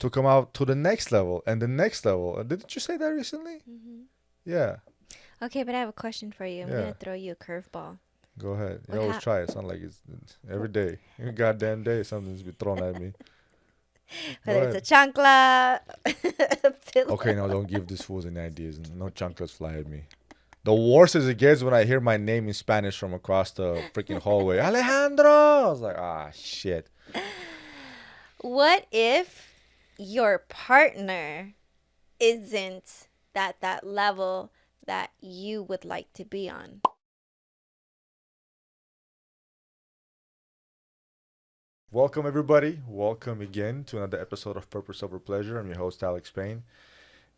to come out to the next level and the next level. Didn't you say that recently? Yeah. Okay, but I have a question for you. I'm Yeah. gonna throw you a curveball. Go ahead. You What always hap- try. It's not like it's every day. Every goddamn day something's be thrown at me. Go Whether it's a ahead. chancla, a pillow. Okay, no, don't give these fools any ideas. No chanclas fly at me. The worst is it gets when I hear my name in Spanish from across the freaking hallway. Alejandro! I was like, ah, shit. What if your partner isn't at that level that you would like to be on? Welcome, everybody. Welcome again to another episode of Purpose Over Pleasure. I'm your host, Alex Payne.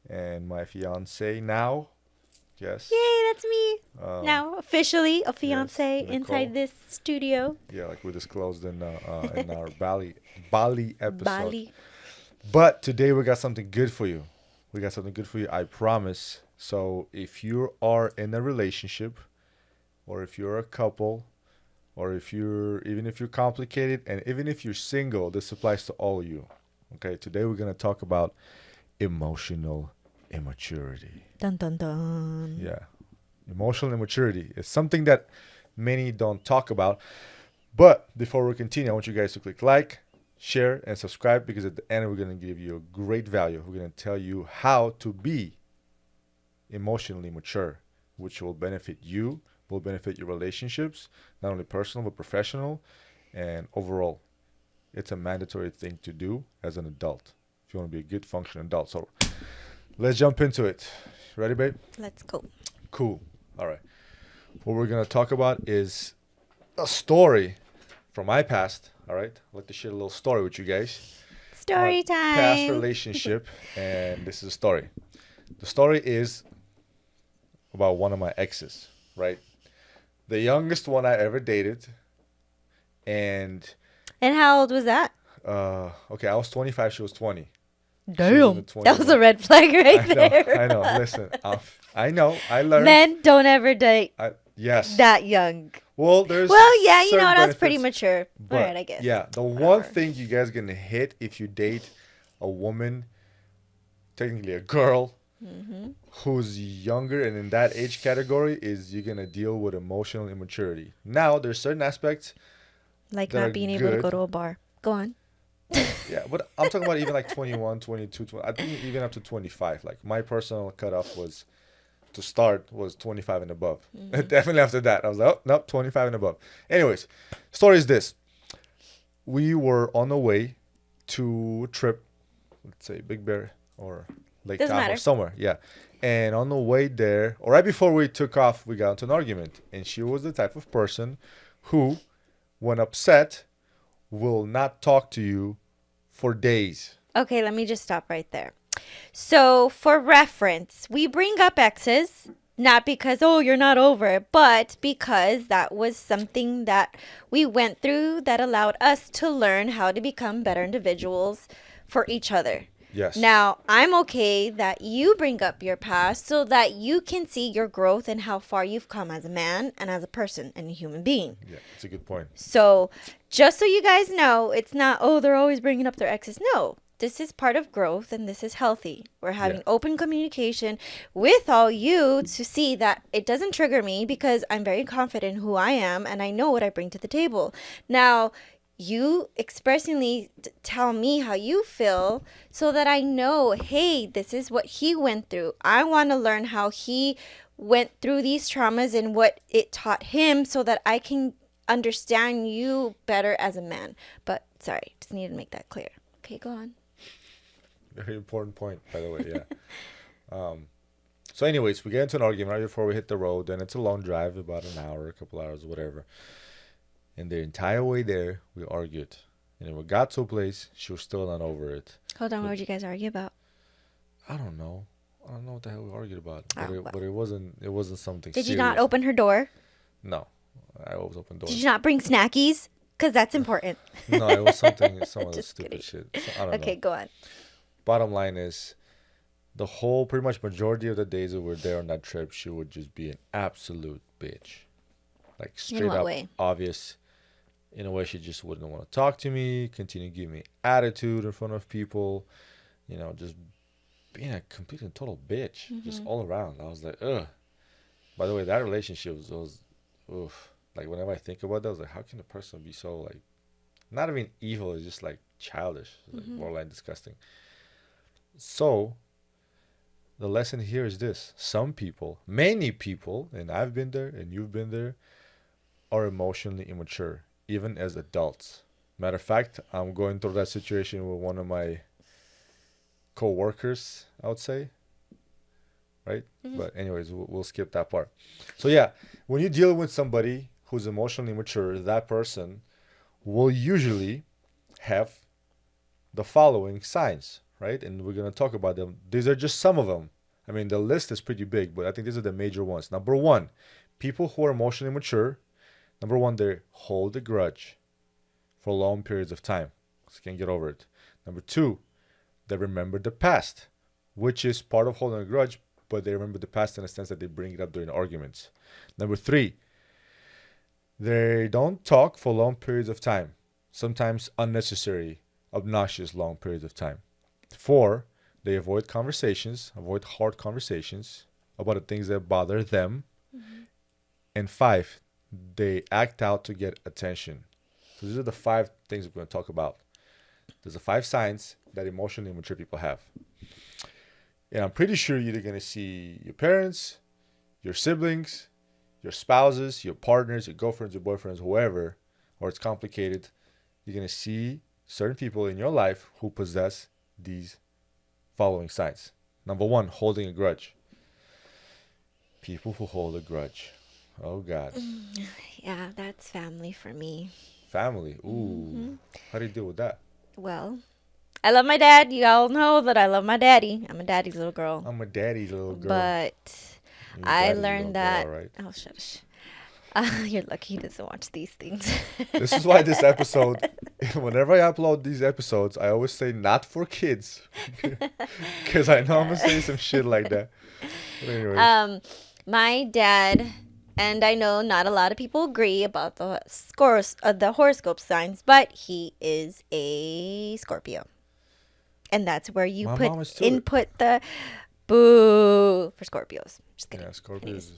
And my fiance now, yes. Yay, that's me. Now, officially a yes, fiance Nicole. inside this studio. Yeah, like we disclosed in our Bali episode. Bali. But today we got something good for you. I promise. So if you are in a relationship, or if you're a couple, or even if you're complicated, and even if you're single, this applies to all of you. Okay, today we're gonna talk about emotional immaturity. Dun dun dun. Yeah, emotional immaturity is something that many don't talk about. But before we continue, I want you guys to click like, share, and subscribe, because at the end we're going to give you a great value. We're going to tell you how to be emotionally mature, which will benefit you, will benefit your relationships, not only personal but professional, and overall. It's a mandatory thing to do as an adult if you want to be a good functioning adult. So let's jump into it. Ready, babe? Let's go. Cool. All right. What we're going to talk about is a story from my past. All right. I'd like to share a little story with you guys. Story My time. past relationship, and this is a story. The story is about one of my exes, right? The youngest one I ever dated. And how old was that? okay, I was 25, she was 20. Damn. That was a red flag right there. I know. Listen, I know. I learned. Men don't ever date yes. that young. Well, yeah, you know, that's benefits, pretty mature. But, all right, I guess. Yeah, the one thing you guys gonna hit if you date a woman, technically a girl, who's younger and in that age category, is you're gonna deal with emotional immaturity. Now, there's certain aspects like that not are being able to good. go to a bar. Go on. Yeah, but I'm talking about even like 21, 22, 20, I think even up to 25. Like my personal cutoff was to start was 25 and above. Definitely after that, I was like, oh, nope, 25 and above. Anyways, story is this. We were on the way to a trip, let's say Big Bear or Lake Doesn't Tahoe, matter. somewhere. Yeah. And on the way there, or right before we took off, we got into an argument. And she was the type of person who, when upset, will not talk to you for days. Okay, let me just stop right there. So, for reference, we bring up exes not because, oh, you're not over it, but because that was something that we went through that allowed us to learn how to become better individuals for each other. Yes. Now, I'm okay that you bring up your past so that you can see your growth and how far you've come as a man and as a person and a human being. Yeah, it's a good point. So, just so you guys know, it's not, oh, they're always bringing up their exes. No, this is part of growth and this is healthy. We're having open communication with all you to see that it doesn't trigger me because I'm very confident in who I am and I know what I bring to the table. Now, you expressingly tell me how you feel so that I know, hey, this is what he went through. I want to learn how he went through these traumas and what it taught him so that I can understand you better as a man. But sorry, just needed to make that clear. Okay, go on. Very important point, by the way. Yeah. So anyways, we get into an argument right before we hit the road, and it's a long drive, about an hour, a couple hours, whatever. And the entire way there, we argued. And when we got to a place, she was still not over it. Hold on, what did you guys argue about? I don't know what the hell we argued about. Oh, But it wasn't something Did serious. you not open her door? No. I always open doors. Did you not bring snackies? Because that's important. No, it was some other Just stupid kidding. shit. So, I don't know. Okay, go on. Bottom line is, the whole pretty much majority of the days that we're there on that trip, she would just be an absolute bitch. Like straight what up way? obvious. In a way, she just wouldn't want to talk to me, continue giving me attitude in front of people, just being a complete and total bitch, just Mm-hmm. all around. I was like, ugh. By the way, that relationship was oof. Like, whenever I think about that, I was like, how can a person be so, like, not even evil, it's just, like, childish, like, Mm-hmm. borderline disgusting. So, the lesson here is this: some people, many people, and I've been there and you've been there, are emotionally immature, even as adults. Matter of fact, I'm going through that situation with one of my co-workers, I would say, right? Mm-hmm. But anyways, we'll skip that part. So yeah, when you deal with somebody who's emotionally mature, that person will usually have the following signs, right? And we're gonna talk about them. These are just some of them. I mean, the list is pretty big, but I think these are the major ones. Number one, people who are emotionally mature. Number one, they hold a grudge for long periods of time. So can't get over it. Number two, they remember the past, which is part of holding a grudge, but they remember the past in a sense that they bring it up during arguments. Number three, they don't talk for long periods of time, sometimes unnecessary, obnoxious long periods of time. Four, they avoid conversations, avoid hard conversations about the things that bother them. Mm-hmm. And five, they act out to get attention. So these are the five things we're going to talk about. There's the five signs that emotionally mature people have. And I'm pretty sure you're going to see your parents, your siblings, your spouses, your partners, your girlfriends, your boyfriends, whoever, or it's complicated. You're going to see certain people in your life who possess these following signs. Number one, holding a grudge. People who hold a grudge. Oh, God. Yeah, that's family for me. Family. Ooh. Mm-hmm. How do you deal with that? Well, I love my dad. You all know that I love my daddy. I'm a daddy's little girl. I'm a daddy's little girl. But You're I daddy's little learned girl, that. all right? Oh, shush. You're lucky he doesn't watch these things. This is why this episode, whenever I upload these episodes, I always say not for kids. Because I know I'm going to say some shit like that. But anyways, My dad, and I know not a lot of people agree about the scores, the horoscope signs, but he is a Scorpio, and that's where you my put mom is too. input the boo for Scorpios. Just kidding. Yeah, Scorpio Anyways.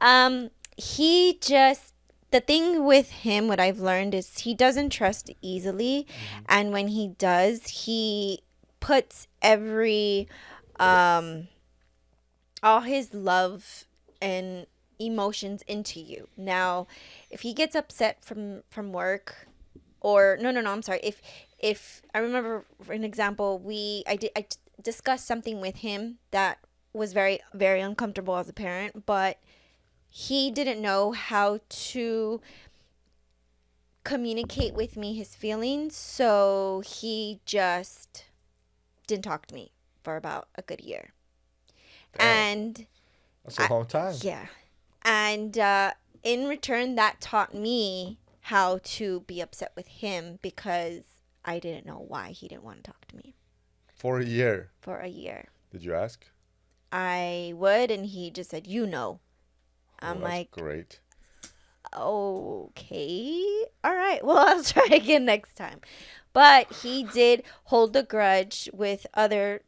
is. He just the thing with him, what I've learned is he doesn't trust easily, and when he does, he puts all his love and emotions into you. Now, if he gets upset from work, or no, I'm sorry. If I remember, for an example, I discussed something with him that was very very uncomfortable as a parent, but he didn't know how to communicate with me his feelings, so he just didn't talk to me for about a good year. Damn, And that's a long time. yeah. And in return, that taught me how to be upset with him because I didn't know why he didn't want to talk to me For a year. for a year. Did you ask? I would, and he just said, you know. Oh, I'm that's like, great. okay. All right. Well, I'll try again next time. But he did hold the grudge with other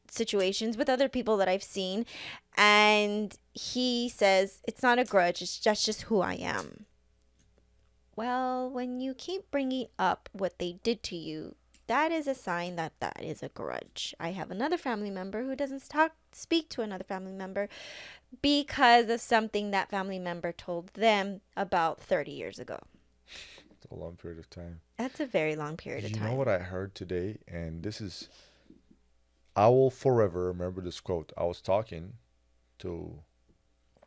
situations, with other people that I've seen. And he says, it's not a grudge. It's just who I am. Well, when you keep bringing up what they did to you, that is a sign that that is a grudge. I have another family member who doesn't speak to another family member because of something that family member told them about 30 years ago. It's a long period of time. That's a very long period of You time. know what I heard today? And this is, I will forever remember this quote. I was talking to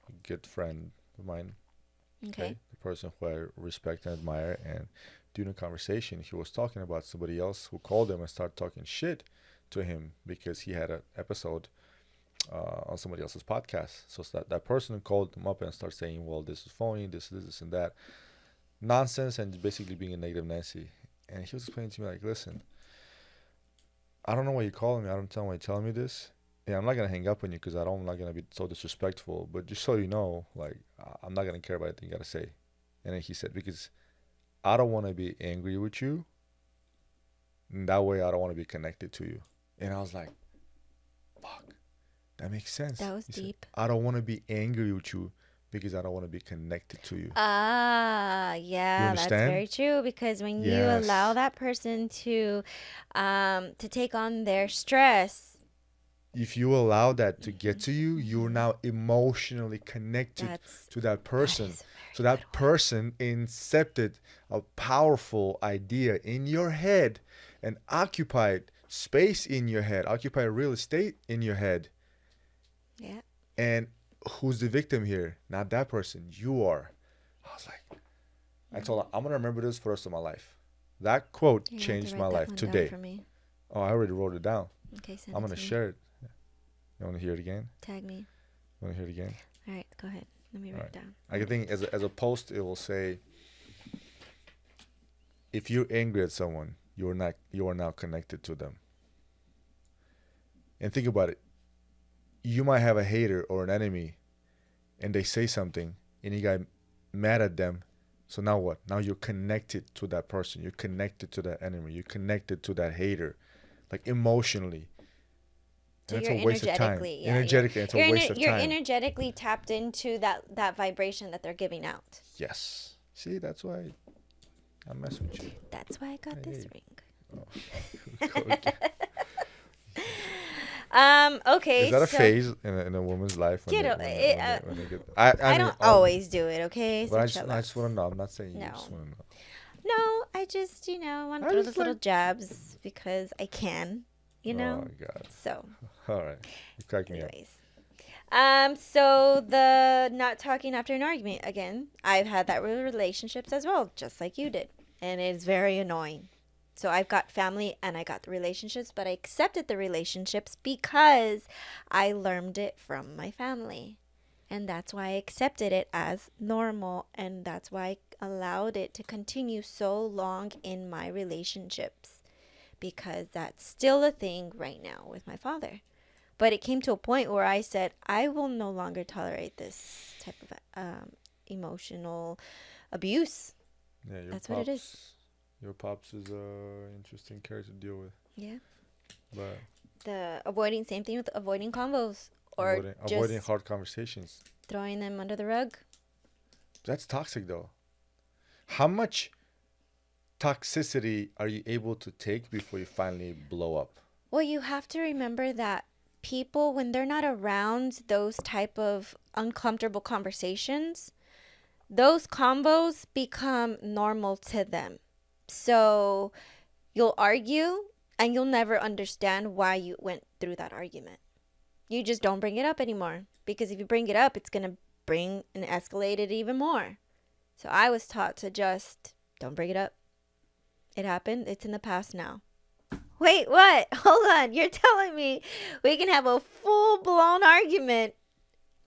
a good friend of mine, Okay. the person who I respect and admire, and during a conversation, he was talking about somebody else who called him and started talking shit to him because he had an episode on somebody else's podcast. So that person called him up and started saying, well, this is phony, this, and that. Nonsense, and basically being a negative Nancy. And he was explaining to me, like, listen, I don't know why you're calling me. I don't know why you're telling me this. Yeah, I'm not going to hang up on you because I'm not going to be so disrespectful. But just so you know, like, I'm not going to care about anything you got to say. And then he said, because I don't want to be angry with you. And that way, I don't want to be connected to you. And I was like, fuck, that makes sense. That was He said, deep. I don't want to be angry with you because I don't want to be connected to you. Ah, You yeah, that's very understand? true. Because when you allow Yes. that person to take on their stress, If you allow that to get mhm, to you, you're mhm, now emotionally connected that's to that that person. is a So very good that one. person incepted a powerful idea in your head and occupied space in your head, occupied real estate in your head. Yeah. And who's the victim here? Not that person. You are. I was like, I Mhm. told her, I'm going to remember this for the rest of my life. That quote You're gonna have to changed my write that life one down today. for me. Oh, I already wrote it down. Okay, send I'm it going to to me. share it. You want to hear it again? Tag me. You want to hear it again? All right, go ahead. Let me All write right. it down. I think as a post, it will say, if you're angry at someone, you are now connected to them. And think about it. You might have a hater or an enemy, and they say something, and you got mad at them. So now what? Now you're connected to that person. You're connected to that enemy. You're connected to that hater, like emotionally. So And it's you're a waste of time. energetically, yeah, Energetically, it's a waste of you're time. energetically tapped into that vibration that they're giving out. Yes. See, that's why I mess with you. That's why I got this Hey. ring. Oh. Okay, Is that a so phase in a woman's life when get they o- it, when they get? I I mean, don't always do it. Okay, but so I chill just out. want to know. I'm not saying you. No, Just want to know. no, I just want to I throw just those little like. jabs because I can, you Oh know. God. So, All right, you crack me up. anyways, so the not talking after an argument again. I've had that with relationships as well, just like you did, and it's very annoying. So I've got family and I got the relationships, but I accepted the relationships because I learned it from my family. And that's why I accepted it as normal. And that's why I allowed it to continue so long in my relationships. Because that's still a thing right now with my father. But it came to a point where I said, I will no longer tolerate this type of emotional abuse. Yeah, That's what it is. Your pops is a interesting character to deal with. Yeah. But Same thing with avoiding combos or avoiding just hard conversations. throwing them under the rug. That's toxic though. How much toxicity are you able to take before you finally blow up? Well, you have to remember that people, when they're not around those type of uncomfortable conversations, those combos become normal to them. So you'll argue and you'll never understand why you went through that argument. You just don't bring it up anymore. Because if you bring it up, it's going to bring and escalate it even more. So I was taught to just don't bring it up. It happened. It's in the past now. Wait, what? Hold on. You're telling me we can have a full blown argument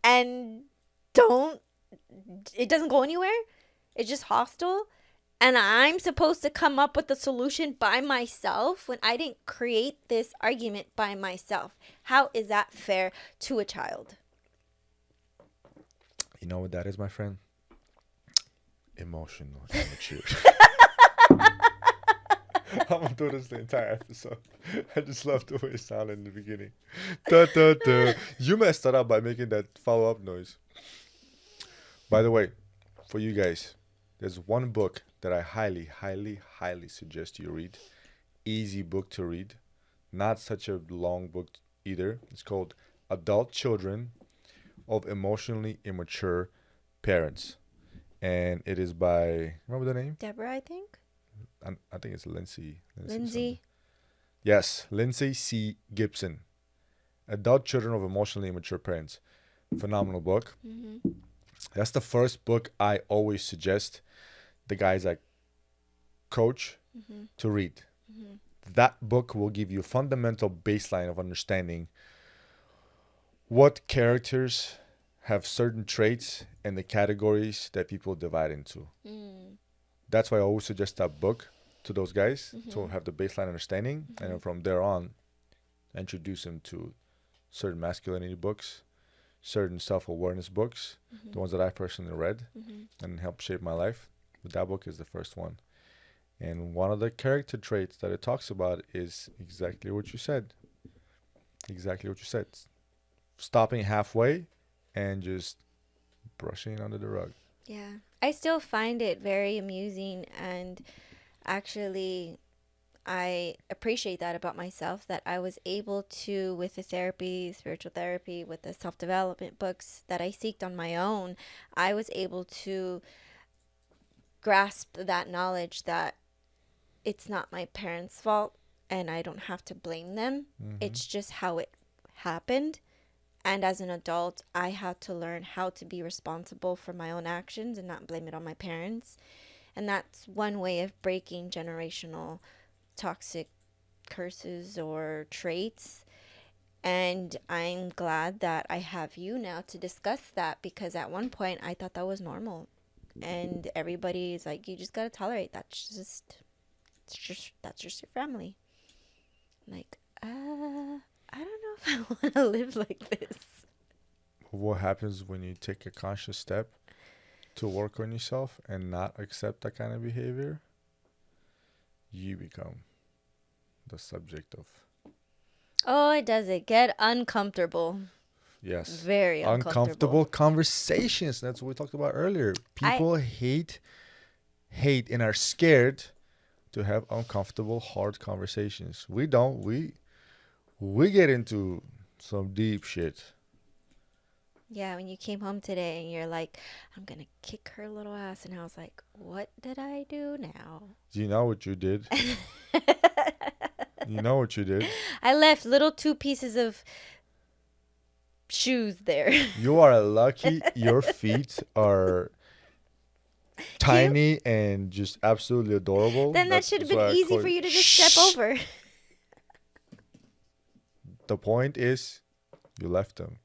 and it doesn't go anywhere? It's just hostile? And I'm supposed to come up with the solution by myself when I didn't create this argument by myself. How is that fair to a child? You know what that is, my friend? Emotional immature. I'm gonna do this the entire episode. I just love the way it sounded in the beginning. Da, da, da. You messed that up by making that follow-up noise. By the way, for you guys, there's one book that I highly, highly, highly suggest you read. Easy book to read. Not such a long book either. It's called Adult Children of Emotionally Immature Parents. And it is by, remember the name? Deborah, I think. I think it's Lindsay. Lindsay. Yes, Lindsay C. Gibson. Adult Children of Emotionally Immature Parents. Phenomenal book. Mm-hmm. That's the first book I always suggest the guys I coach to read. Mm-hmm. That book will give you a fundamental baseline of understanding what characters have certain traits and the categories that people divide into. Mm. That's why I always suggest that book to those guys Mm-hmm. to have the baseline understanding. And then from there on, introduce them to certain masculinity books, certain self-awareness books, the ones that I personally read and helped shape my life. But that book is the first one. And one of the character traits that it talks about is exactly what you said. Exactly what you said. Stopping halfway and just brushing it under the rug. Yeah. I still find it very amusing, and actually I appreciate that about myself, that I was able to, with the therapy, spiritual therapy, with the self-development books that I seeked on my own, I was able to grasp that knowledge that it's not my parents' fault and I don't have to blame them. Mm-hmm. It's just how it happened. And as an adult, I had to learn how to be responsible for my own actions and not blame it on my parents. And that's one way of breaking generational toxic curses or traits. And I'm glad that I have you now to discuss that, because at one point I thought that was normal. And everybody's like, you just gotta tolerate that. That's just your family. I'm like, I don't know if I want to live like this. What happens when you take a conscious step to work on yourself and not accept that kind of behavior? You become the subject of. Oh, it does it. Get uncomfortable. Yes. Very uncomfortable. Conversations. That's what we talked about earlier. People hate and are scared to have uncomfortable, hard conversations. We don't. We get into some deep shit. Yeah, when you came home today and you're like, I'm going to kick her little ass. And I was like, what did I do now? You know what you did. You know what you did. I left little 2 pieces of shoes there. You are lucky your feet are tiny and just absolutely adorable. Then that should have been easy for you to just step over. The point is, you left them.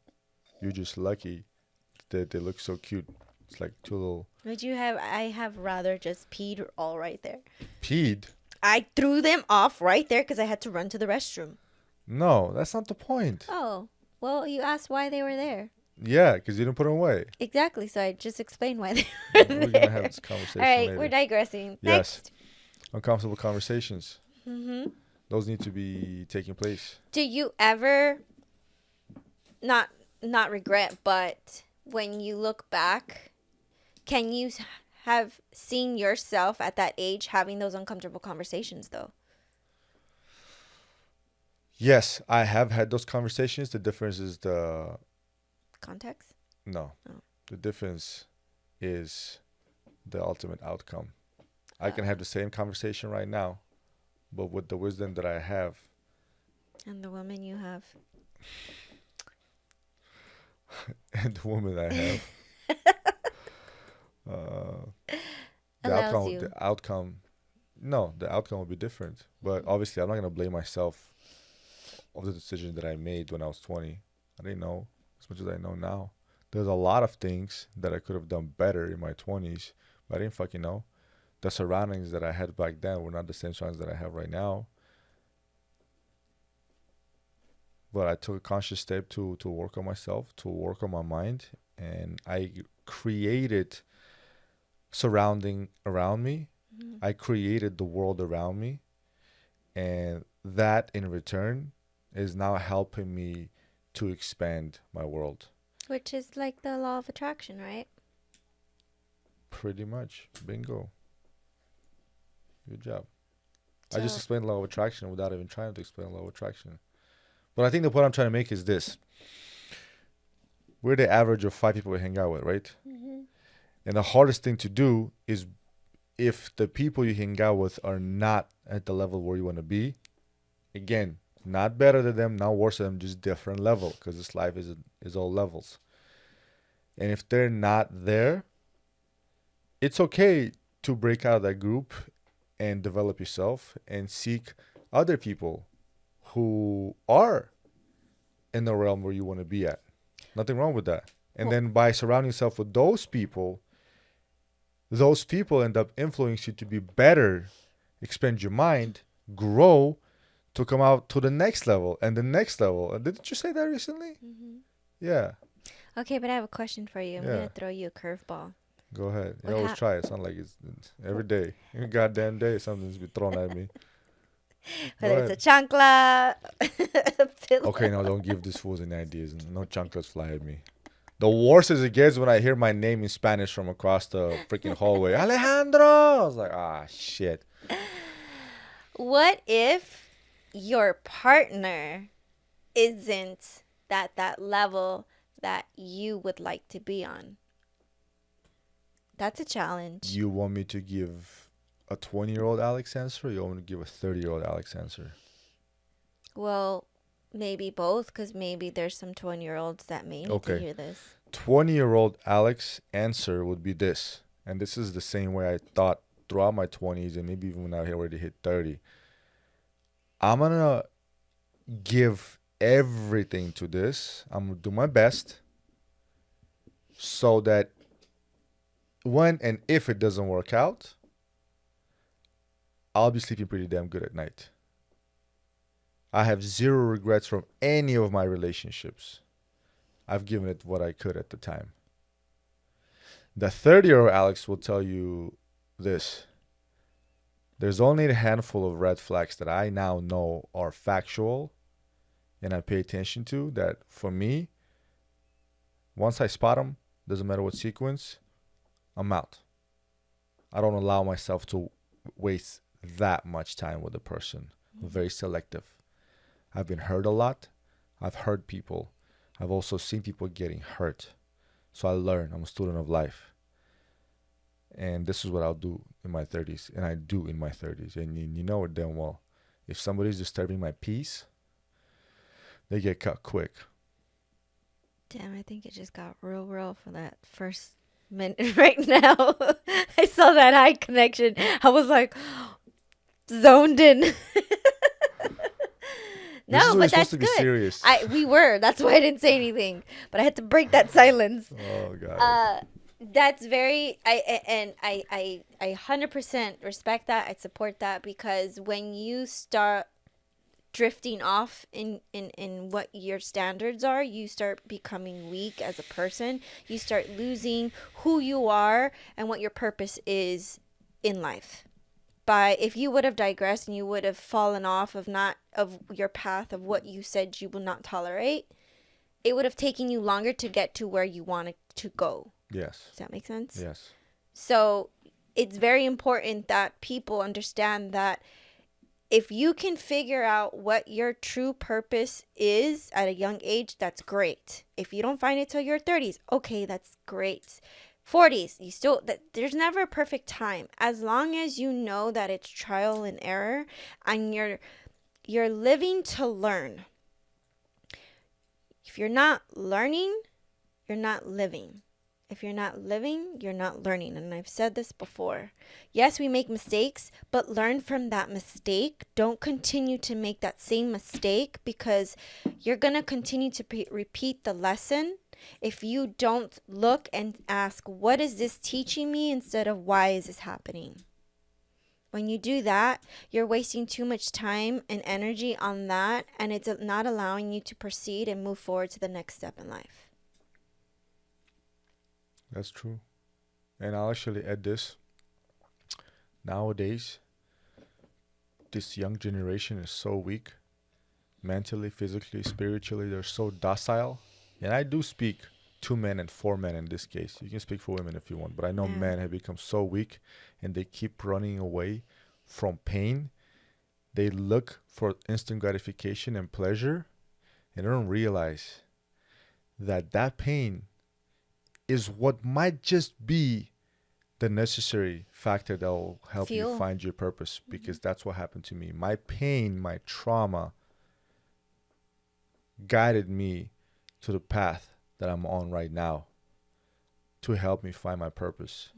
You're just lucky that they look so cute. It's like 2 little... I have rather just peed all right there. Peed? I threw them off right there because I had to run to the restroom. No, that's not the point. Oh, well, you asked why they were there. Yeah, because you didn't put them away. Exactly, so I just explained why they were there. We're going to have this conversation all right, later. we're digressing. Yes. Next. Uncomfortable conversations. Mm-hmm. Those need to be taking place. Do you ever not regret, but when you look back, can you have seen yourself at that age having those uncomfortable conversations, though? Yes, I have had those conversations. The difference is the... Context? No. Oh. The difference is the ultimate outcome. I can have the same conversation right now, but with the wisdom that I have. And the woman you have. And the woman I have. The outcome will be different. But obviously, I'm not going to blame myself of the decision that I made when I was 20. I didn't know as much as I know now. There's a lot of things that I could have done better in my 20s, but I didn't fucking know. The surroundings that I had back then were not the same surroundings that I have right now. But I took a conscious step to work on myself, to work on my mind, and I created surrounding around me. Mm-hmm. I created the world around me, and that in return is now helping me to expand my world. Which is like the law of attraction, right? Pretty much. Bingo. Good job. So, I just explained the law of attraction without even trying to explain the law of attraction. But I think the point I'm trying to make is this. We're the average of 5 people we hang out with, right? Mm-hmm. And the hardest thing to do is, if the people you hang out with are not at the level where you want to be, again, not better than them, not worse than them, just different level, because this life is all levels. And if they're not there, it's okay to break out of that group and develop yourself and seek other people who are in the realm where you want to be at. Nothing wrong with that. And then by surrounding yourself with those people end up influencing you to be better, expand your mind, grow, to come out to the next level and the next level. Didn't you say that recently? Mm-hmm. Yeah. Okay, but I have a question for you. I'm going to throw you a curveball. Go ahead. You What always hap- try. It's not like it's every day. Every goddamn day, something's be thrown at me. Go Whether it's a ahead. chancla, a pillow. Okay, now don't give these fools any ideas. No chanclas fly at me. The worst is it gets when I hear my name in Spanish from across the freaking hallway. Alejandro! I was like, ah, shit. What if your partner isn't at that level that you would like to be on? That's a challenge. You want me to give a 20-year-old Alex answer, or you want me to give a 30-year-old Alex answer? Well, maybe both, because maybe there's some 20-year-olds that may need to Okay. hear this. 20-year-old Alex answer would be this. And this is the same way I thought throughout my 20s and maybe even when I already hit 30. I'm going to give everything to this. I'm going to do my best so that when and if it doesn't work out, I'll be sleeping pretty damn good at night. I have zero regrets from any of my relationships. I've given it what I could at the time. The 30-year-old Alex will tell you this. There's only a handful of red flags that I now know are factual and I pay attention to that for me, once I spot them, doesn't matter what sequence, I'm out. I don't allow myself to waste that much time with a person. I'm very selective. I've been hurt a lot. I've hurt people. I've also seen people getting hurt. So I learn. I'm a student of life. And this is what I'll do in my 30s. And I do in my 30s. And you know it damn well. If somebody's disturbing my peace, they get cut quick. Damn, I think it just got real for that first minute right now. I saw that eye connection. I was like zoned in. This is No, when but you're that's supposed to be good. serious. We were. That's why I didn't say anything. But I had to break that silence. Oh God. That's very I 100% respect that. I support that, because when you start drifting off in what your standards are, you start becoming weak as a person. You start losing who you are and what your purpose is in life. By if you would have digressed and you would have fallen off of your path of what you said you will not tolerate, it would have taken you longer to get to where you wanted to go. Yes. Does that make sense? Yes. So it's very important that people understand that if you can figure out what your true purpose is at a young age, that's great. If you don't find it till your 30s, okay, that's great. 40s, there's never a perfect time. As long as you know that it's trial and error and you're living to learn. If you're not learning, you're not living. If you're not living, you're not learning. And I've said this before. Yes, we make mistakes, but learn from that mistake. Don't continue to make that same mistake, because you're going to continue to repeat the lesson if you don't look and ask, what is this teaching me, instead of why is this happening? When you do that, you're wasting too much time and energy on that, and it's not allowing you to proceed and move forward to the next step in life. That's true. And I'll actually add this. Nowadays, this young generation is so weak. Mentally, physically, spiritually, they're so docile. And I do speak to men and for men in this case. You can speak for women if you want. But I know men have become so weak and they keep running away from pain. They look for instant gratification and pleasure. And they don't realize that that pain is what might just be the necessary factor that will help you find your purpose. Because that's what happened to me. My pain, my trauma guided me to the path that I'm on right now to help me find my purpose.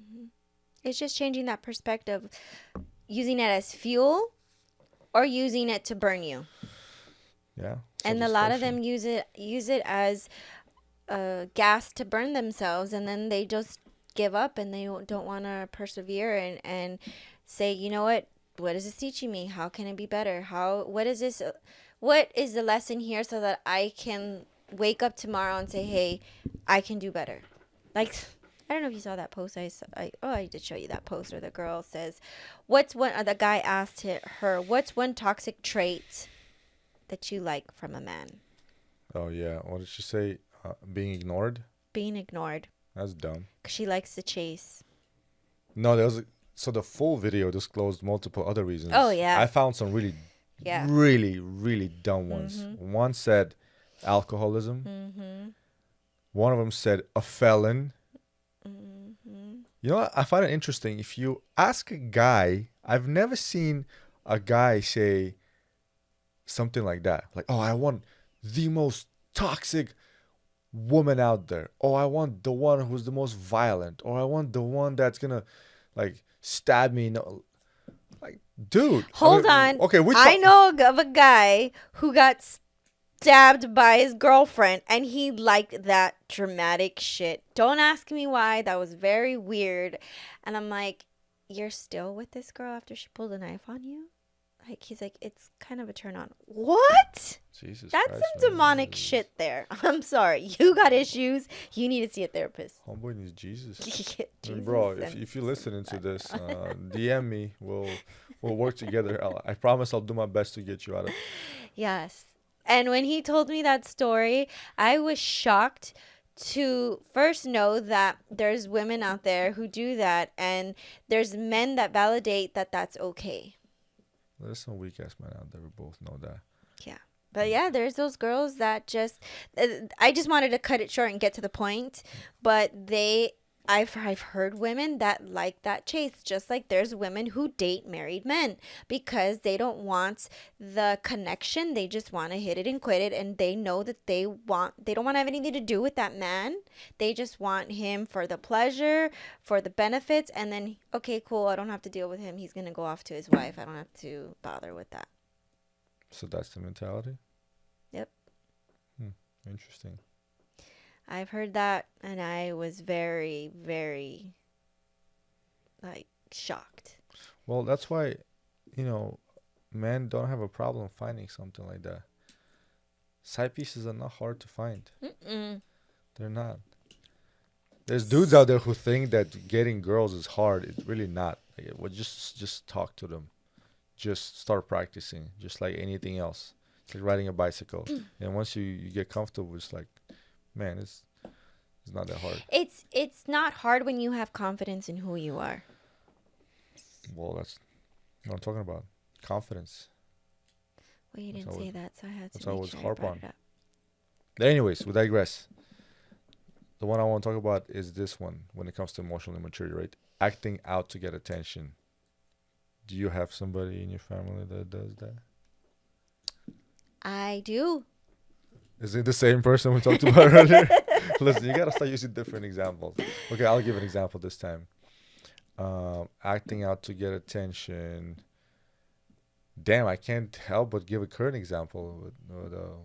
It's just changing that perspective, using it as fuel or using it to burn you. Yeah. And a lot of them use it as gas to burn themselves, and then they just give up and they don't want to persevere and say, you know what is this teaching me? How can it be better? What is this? What is the lesson here, so that I can wake up tomorrow and say, hey, I can do better. Like, I don't know if you saw that post. I did show you that post where the girl says, "What's one?" The guy asked her, "What's one toxic trait that you like from a man?" Oh yeah. What did she say? Being ignored. Being ignored. That's dumb. 'Cause she likes to chase. No, there was so the full video disclosed multiple other reasons. Oh, yeah. I found some really, Yeah. really, really dumb ones. One said alcoholism. One of them said a felon. You know what? I find it interesting. If you ask a guy, I've never seen a guy say something like that. Like, oh, I want the most toxic woman out there. Oh, I want the one who's the most violent. Or I want the one that's gonna like stab me. No, like, dude. Hold on. Okay, I know of a guy who got stabbed by his girlfriend, and he liked that dramatic shit. Don't ask me why. That was very weird. And I'm like, you're still with this girl after she pulled a knife on you? Like, he's like, it's kind of a turn on. What? Jesus That's Christ, some man. demonic shit there. I'm sorry. You got issues. You need to see a therapist. Homeboy needs Jesus. Jesus Bro, and- if you're listening to this, DM me. We'll work together. I promise I'll do my best to get you out of. Yes. And when he told me that story, I was shocked to first know that there's women out there who do that, and there's men that validate that that's okay. There's some weak ass men out there. We both know that. Yeah. But yeah, there's those girls that just, I just wanted to cut it short and get to the point. But I've heard women that like that chase, just like there's women who date married men because they don't want the connection. They just want to hit it and quit it. And they know that they don't want to have anything to do with that man. They just want him for the pleasure, for the benefits. And then, okay, cool. I don't have to deal with him. He's going to go off to his wife. I don't have to bother with that. So that's the mentality? Yep. Interesting. I've heard that, and I was very, very, like, shocked. Well, that's why, men don't have a problem finding something like that. Side pieces are not hard to find. They're not. There's dudes out there who think that getting girls is hard. It's really not. Like, well, just talk to them. Just start practicing, just like anything else. It's like riding a bicycle. And once you get comfortable, it's like, man, it's not that hard. It's not hard when you have confidence in who you are. Well, that's what I'm talking about. Confidence. Well, you didn't say that, so I had to that's what I make was sure I harp brought on. it up. But anyways, we digress. The one I want to talk about is this one when it comes to emotional immaturity, right? Acting out to get attention. Do you have somebody in your family that does that? I do. Is it the same person we talked about earlier? Listen, you got to start using different examples. Okay, I'll give an example this time. Acting out to get attention. Damn, I can't help but give a current example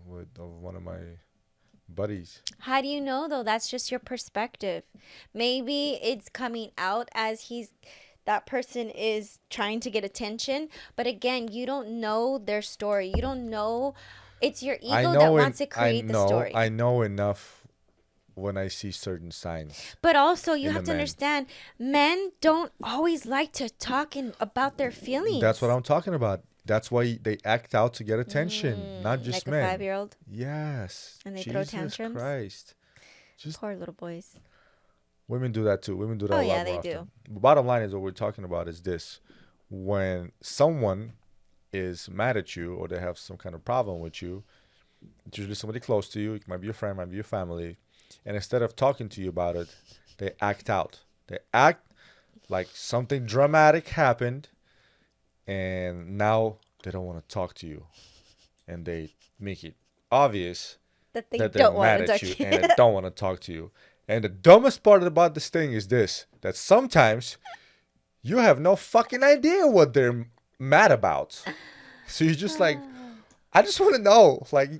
with one of my buddies. How do you know, though? That's just your perspective. Maybe it's coming out as that person is trying to get attention. But again, you don't know their story. You don't know. It's your ego that wants to create the story. I know enough when I see certain signs. But also, you have to man. understand, men don't always like to talk about their feelings. That's what I'm talking about. That's why they act out to get attention, not just like men. a 5-year-old. Yes. And they Jesus throw tantrums. Christ. Poor little boys. Women do that too. Women do that a lot yeah, more they often. do. The bottom line is what we're talking about is this. When someone is mad at you or they have some kind of problem with you, it's usually somebody close to you. It might be your friend, might be your family. And instead of talking to you about it, they act out. They act like something dramatic happened and now they don't want to talk to you. And they make it obvious That they that they're don't want mad to at talk you to and they don't want to talk to you. And the dumbest part about this thing is this, that sometimes you have no fucking idea what they're mad about. So you're just like, I just want to know, like,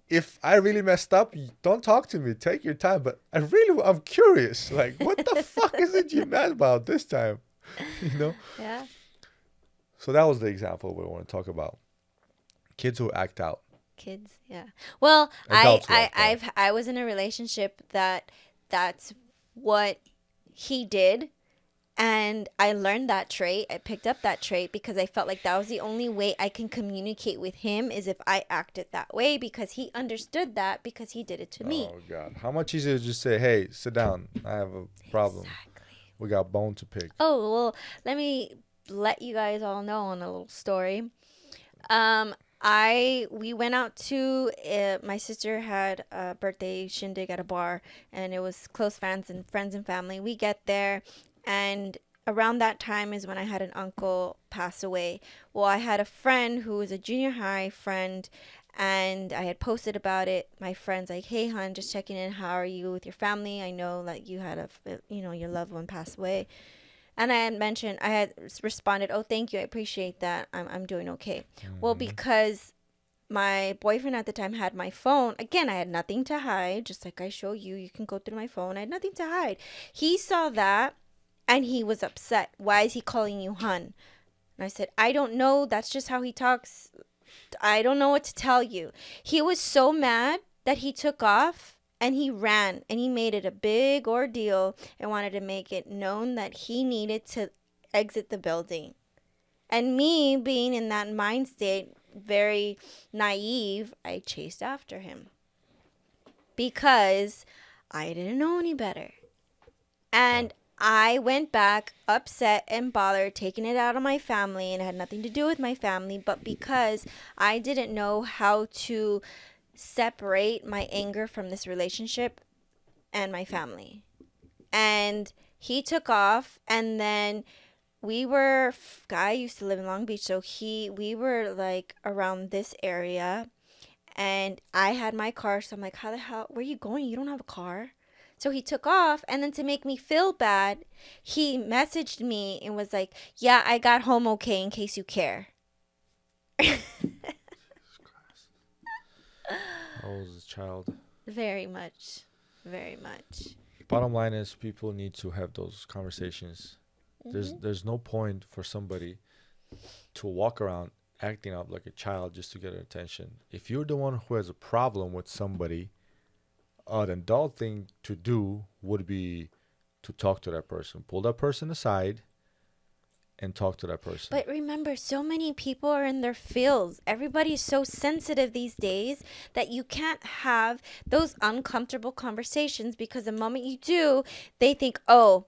if I really messed up, don't talk to me. Take your time. But I'm curious. Like, what the fuck is it you mad about this time? Yeah. So that was the example we want to talk about. Kids who act out. Kids, yeah. Well, Adults who act out. I was in a relationship that's what he did. And I learned that trait. I picked up that trait because I felt like that was the only way I can communicate with him is if I acted that way, because he understood that because he did it to me. Oh God, how much easier to just say, "Hey, sit down. I have a problem. Exactly. We got bone to pick." Oh, well, let you guys all know on a little story. We went out to my sister had a birthday shindig at a bar, and it was close friends and family. We get there, and around that time is when I had an uncle pass away. Well, I had a friend who was a junior high friend, and I had posted about it. My friend's like, "Hey, hon, just checking in. How are you with your family? I know that you had your loved one pass away." And I had responded, "Oh, thank you. I appreciate that. I'm doing okay." Well, because my boyfriend at the time had my phone. Again, I had nothing to hide. Just like I show you, you can go through my phone. I had nothing to hide. He saw that and he was upset. "Why is he calling you hun?" And I said, "I don't know. That's just how he talks. I don't know what to tell you." He was so mad that he took off and he ran and he made it a big ordeal and wanted to make it known that he needed to exit the building. And me being in that mind state, very naive, I chased after him because I didn't know any better. And I went back upset and bothered, taking it out on my family, and it had nothing to do with my family, but because I didn't know how to separate my anger from this relationship and my family. And he took off, and then guy used to live in Long Beach, so we were like around this area, and I had my car, so I'm like, "How the hell, where are you going? You don't have a car." So he took off, and then to make me feel bad, he messaged me and was like, "Yeah, I got home okay, in case you care." I was a child. Very much. Very much. Bottom line is, people need to have those conversations. There's no point for somebody to walk around acting out like a child just to get their attention. If you're the one who has a problem with somebody, an adult thing to do would be to talk to that person. Pull that person aside and talk to that person. But remember, so many people are in their fields. Everybody is so sensitive these days that you can't have those uncomfortable conversations, because the moment you do, they think, "Oh,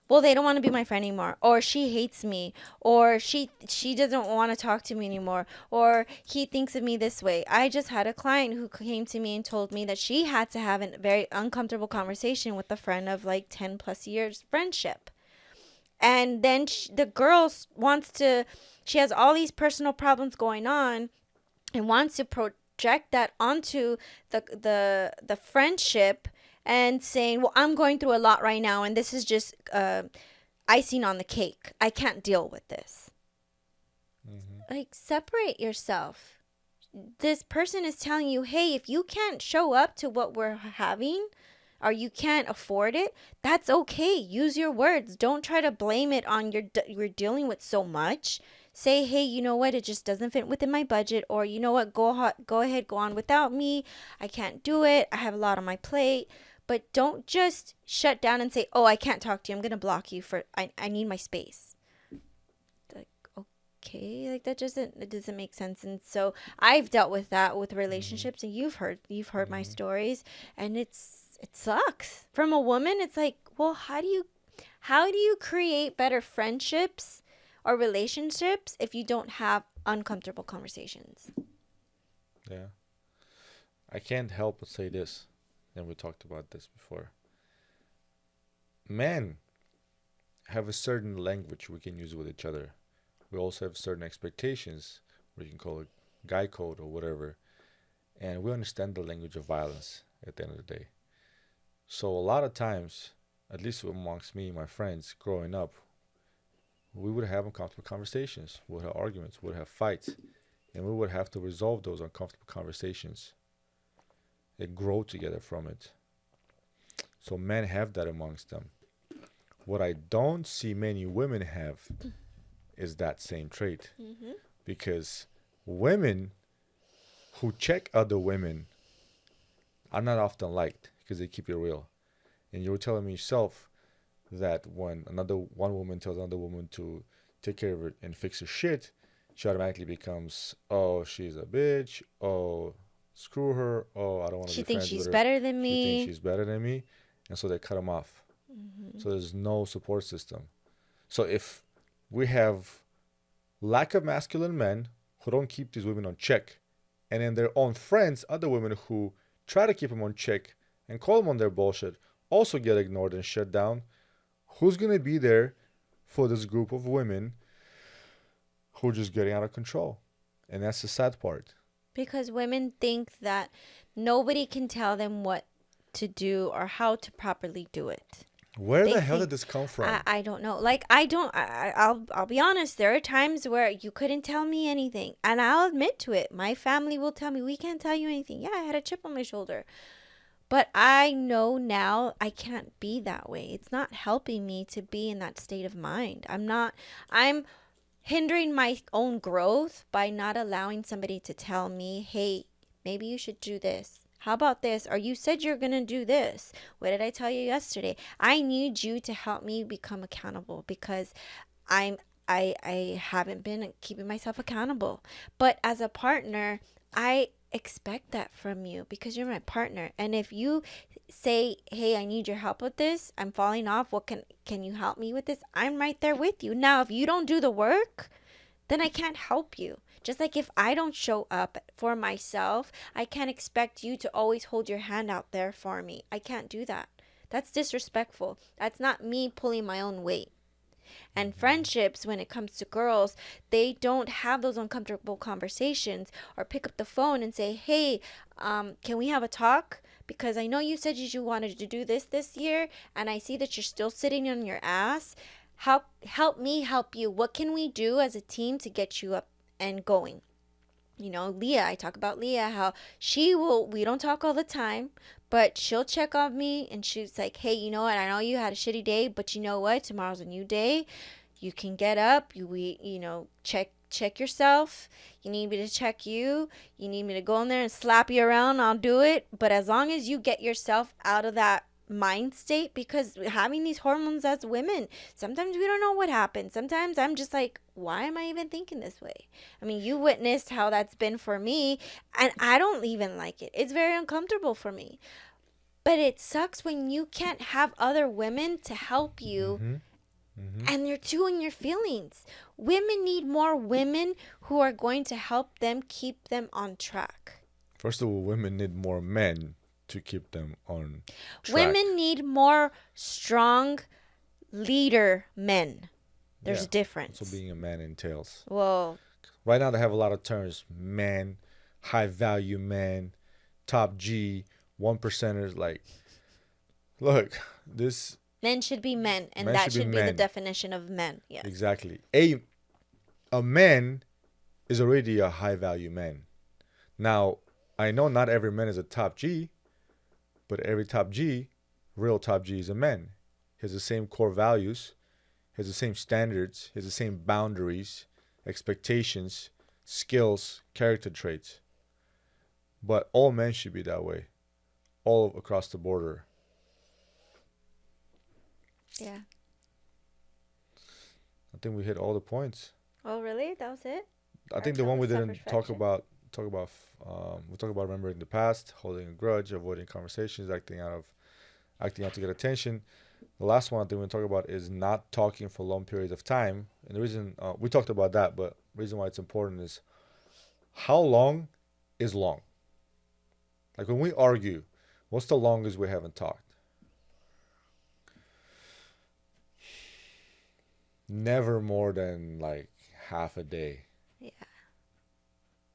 well, they don't want to be my friend anymore," or "She hates me," or she doesn't want to talk to me anymore," or "He thinks of me this way." I just had a client who came to me and told me that she had to have a very uncomfortable conversation with a friend of like 10 plus years friendship. And then the girl she has all these personal problems going on and wants to project that onto the friendship, and saying, "Well, I'm going through a lot right now, and this is just icing on the cake. I can't deal with this." Like, separate yourself. This person is telling you, "Hey, if you can't show up to what we're having, or you can't afford it, that's okay. Use your words. Don't try to blame it on you're dealing with so much. Say, 'Hey, you know what? It just doesn't fit within my budget,' or 'You know what? Go ahead, go on without me. I can't do it. I have a lot on my plate.'" But don't just shut down and say, "Oh, I can't talk to you. I'm going to block you I need my space." Like, okay, like it doesn't make sense. And so I've dealt with that with relationships, and you've heard my stories, and it sucks. From a woman, it's like, well, how do you create better friendships or relationships if you don't have uncomfortable conversations? Yeah. I can't help but say this, and we talked about this before. Men have a certain language we can use with each other. We also have certain expectations, we can call it guy code or whatever. And we understand the language of violence at the end of the day. So a lot of times, at least amongst me and my friends growing up, we would have uncomfortable conversations, we would have arguments, we would have fights, and we would have to resolve those uncomfortable conversations and grow together from it. So men have that amongst them. What I don't see many women have is that same trait. Because women who check other women are not often liked because they keep it real. And you were telling me yourself, that when one woman tells another woman to take care of it and fix her shit, she automatically becomes, oh, she's a bitch. Oh, screw her. Oh, I don't want to She be thinks friends with she's her. better than She thinks me. she's better than me, and so they cut them off. So there's no support system. So if we have lack of masculine men who don't keep these women on check, and then their own friends, other women who try to keep them on check and call them on their bullshit, also get ignored and shut down, who's gonna be there for this group of women who are just getting out of control? And that's the sad part. Because women think that nobody can tell them what to do or how to properly do it. Where They the hell think, did this come from? I don't know. Like, I'll be honest. There are times where you couldn't tell me anything, and I'll admit to it. My family will tell me, we can't tell you anything. Yeah, I had a chip on my shoulder. But I know now I can't be that way. It's not helping me to be in that state of mind. I'm hindering my own growth by not allowing somebody to tell me, hey, maybe you should do this. How about this? Or you said you're going to do this. What did I tell you yesterday? I need you to help me become accountable because I'm I haven't been keeping myself accountable. But as a partner, I expect that from you because you're my partner. And if you say, "Hey, I need your help with this. I'm falling off. What can you help me with this?" I'm right there with you. Now, if you don't do the work, then I can't help you. Just like if I don't show up for myself, I can't expect you to always hold your hand out there for me. I can't do that. That's disrespectful. That's not me pulling my own weight. And friendships, when it comes to girls, they don't have those uncomfortable conversations or pick up the phone and say, hey, can we have a talk? Because I know you said you wanted to do this year, and I see that you're still sitting on your ass. Help me help you. What can we do as a team to get you up and going? You know, Leah, I talk about Leah, how we don't talk all the time, but she'll check on me and she's like, hey, you know what? I know you had a shitty day, but you know what? Tomorrow's a new day. You can get up. Check yourself. You need me to check you. You need me to go in there and slap you around. I'll do it. But as long as you get yourself out of that mind state, because having these hormones as women, sometimes we don't know what happens. Sometimes I'm just like, why am I even thinking this way? I mean, you witnessed how that's been for me, and I don't even like it. It's very uncomfortable for me. But it sucks when you can't have other women to help you, and you're too in your feelings. Women need more women who are going to help them keep them on track. First of all, women need more men to keep them on track. Women need more strong leader men. There's a difference. So being a man entails. Well, right now they have a lot of terms: man, high value man, top G, 1%ers. Like, look, this men should be men, and men that should be should be the men. definition of men. Yes. Exactly. A man is already a high value man. Now, I know not every man is a top G, but every top G, real top G, is a man. He has the same core values, he has the same standards, he has the same boundaries, expectations, skills, character traits. But all men should be that way, all across the border. Yeah. I think we hit all the points. Oh, really? That was it? I think the one we didn't talk about, we talk about remembering the past, holding a grudge, avoiding conversations, acting out to get attention. The last one I think we talk about is not talking for long periods of time. And the reason we talked about that, but the reason why it's important is how long is long. Like when we argue, what's the longest we haven't talked? Never more than like half a day. Yeah.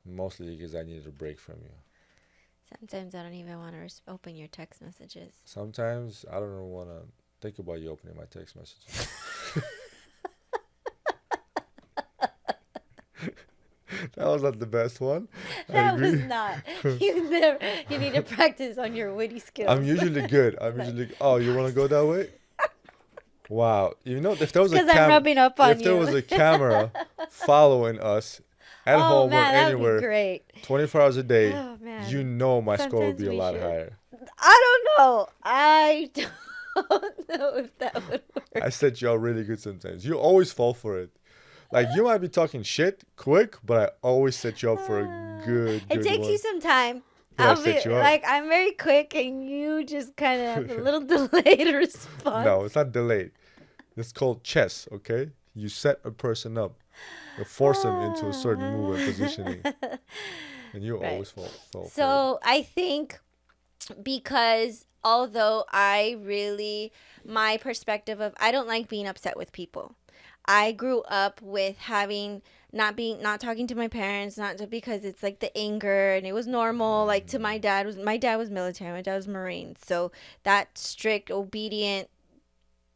Mostly because I needed a break from you. Sometimes I don't even want to open your text messages. Sometimes I don't want to think about you opening my text messages. That was not the best one. That was not. You need to practice on your witty skills. I'm usually good. Oh, you want to go that way? Wow. You know, if there was I'm rubbing up on if there was a camera following us at home or anywhere, that'd be great. 24 hours a day, Oh, man. you know my score would Sometimes be a we lot should. higher. I don't know. don't know if that would work. I said y'all really good sometimes. You always fall for it. Like you might be talking shit quick, but I always set you up for a It good takes you one. some time. But I I'll be set you up. like, I'm very quick, and you just kind of have a little delayed response. No, it's not delayed. It's called chess, okay? You set a person up. You force them into a certain move and positioning. And you Right. always fall for it. So I think because although my perspective of, I don't like being upset with people. I grew up with having not talking to my parents, not just because it's like the anger and it was normal. Like to my dad was military, my dad was Marine, so that strict, obedient,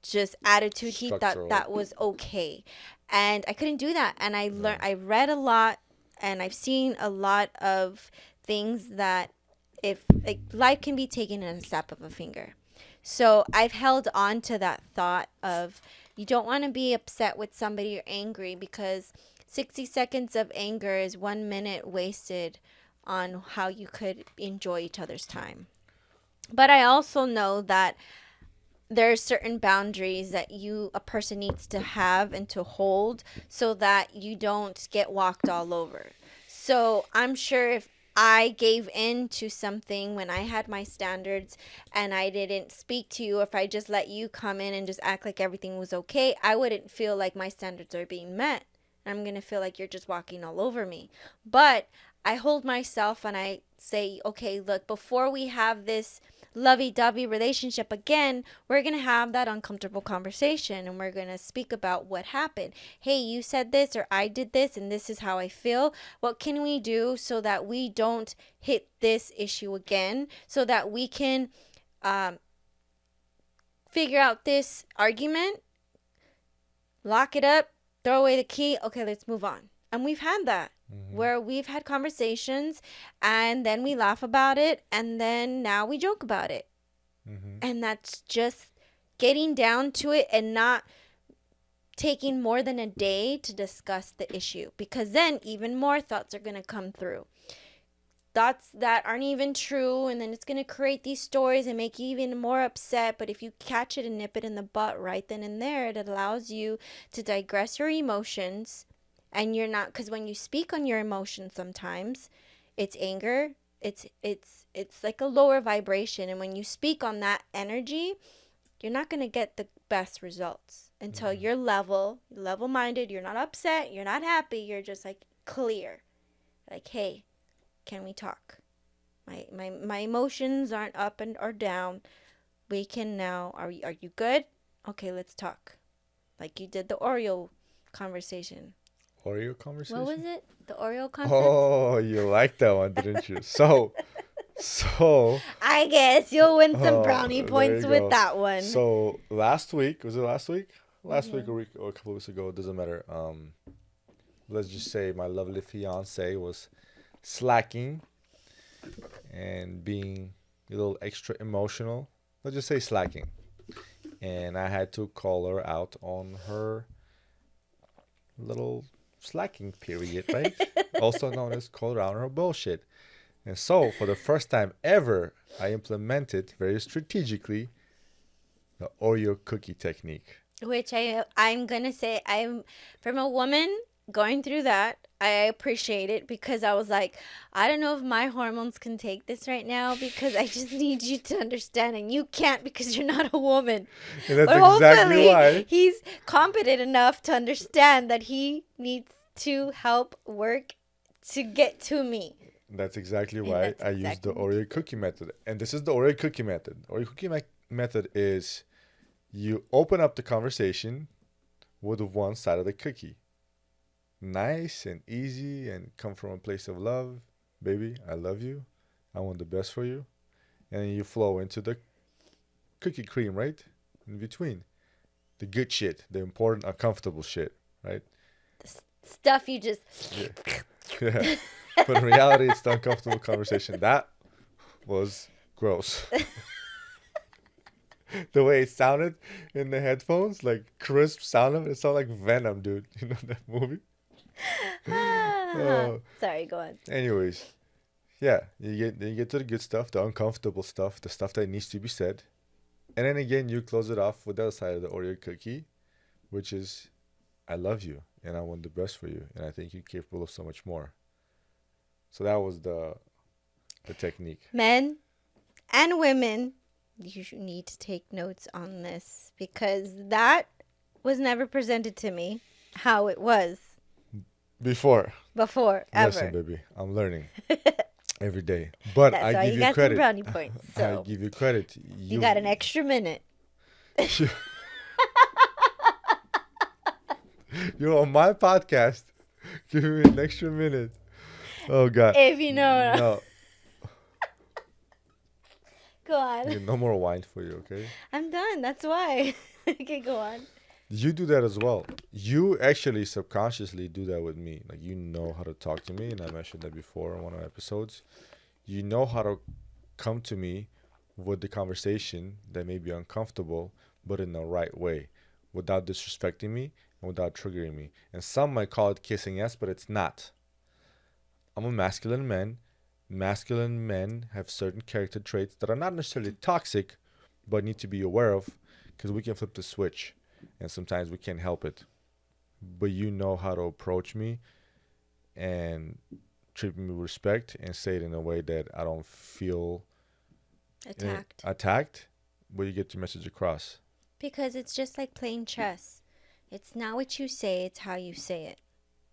just attitude, he thought Structural. that was okay, and I couldn't do that. And I read a lot, and I've seen a lot of things that if like life can be taken in a snap of a finger. So I've held on to that thought of you don't want to be upset with somebody or angry, because 60 seconds of anger is 1 minute wasted on how you could enjoy each other's time. But I also know that there are certain boundaries that a person needs to have and to hold so that you don't get walked all over. So I'm sure if I gave in to something when I had my standards and I didn't speak to you, if I just let you come in and just act like everything was okay, I wouldn't feel like my standards are being met. I'm going to feel like you're just walking all over me. But I hold myself and I say, okay, look, before we have this lovey-dovey relationship again, we're going to have that uncomfortable conversation, and we're going to speak about what happened. Hey, you said this, or I did this, and this is how I feel. What can we do so that we don't hit this issue again, so that we can figure out this argument, lock it up, throw away the key. Okay, let's move on. And we've had that. Where we've had conversations and then we laugh about it and then now we joke about it. And that's just getting down to it and not taking more than a day to discuss the issue, because then even more thoughts are going to come through. Thoughts that aren't even true, and then it's going to create these stories and make you even more upset. But if you catch it and nip it in the butt right then and there, it allows you to digress your emotions. And you're not, because when you speak on your emotions, sometimes it's anger, it's like a lower vibration, and when you speak on that energy, you're not going to get the best results until you're level-minded. You're not upset, you're not happy, you're just like clear, like, hey, can we talk? My emotions aren't up and or down. We can now, are you good? Okay, let's talk. Like you did the Oreo conversation. Oreo conversation? What was it? The Oreo concept? Oh, you liked that one, didn't you? So I guess you'll win some brownie there points you with go. that one. So last week, was it last week? Last week or a couple weeks ago, it doesn't matter. Let's just say my lovely fiance was slacking and being a little extra emotional. Let's just say slacking. And I had to call her out on her little slacking period, right? Also known as call her out on her bullshit. And so, for the first time ever, I implemented very strategically the Oreo cookie technique. Which I'm going to say, I'm from a woman going through that. I appreciate it, because I was like, I don't know if my hormones can take this right now, because I just need you to understand, and you can't because you're not a woman. And that's But exactly hopefully why. he's competent enough to understand that he needs to help work to get to me. That's exactly And why that's I used the exactly Oreo cookie method. And this is the Oreo cookie method. Oreo cookie method is you open up the conversation with one side of the cookie. Nice and easy and come from a place of love. Baby, I love you. I want the best for you. And then you flow into the cookie cream, right? In between. The good shit, the important, uncomfortable shit, right? stuff you just. Yeah. Yeah. But in reality, it's the uncomfortable conversation. That was gross. The way it sounded in the headphones, like crisp sound of it, it sounded like Venom, dude. You know that movie? Sorry, go on. Anyways, yeah, you get to the good stuff, the uncomfortable stuff, the stuff that needs to be said, And then again, you close it off with the other side of the Oreo cookie, which is, I love you and I want the best for you, and I think you're capable of so much more. So that was the technique. Men and women, you need to take notes on this because that was never presented to me how it was Before. before, ever. Listen, baby, I'm learning every day. But That's I why give you you got credit. some brownie points. I So give you credit. you got an extra minute. You're on my podcast. Give me an extra minute. Oh God. If you know. No. Go on. Okay, no more wine for you, okay? I'm done. That's why. Okay, go on. You do that as well. You actually subconsciously do that with me. Like, you know how to talk to me, and I mentioned that before in one of the episodes. You know how to come to me with the conversation that may be uncomfortable, but in the right way, without disrespecting me and without triggering me. And some might call it kissing ass, but it's not. I'm a masculine man. Masculine men have certain character traits that are not necessarily toxic, but need to be aware of, because we can flip the switch, and sometimes we can't help it. But you know how to approach me and treat me with respect and say it in a way that I don't feel attacked, but you get your message across. Because it's just like playing chess. It's not what you say, it's how you say it.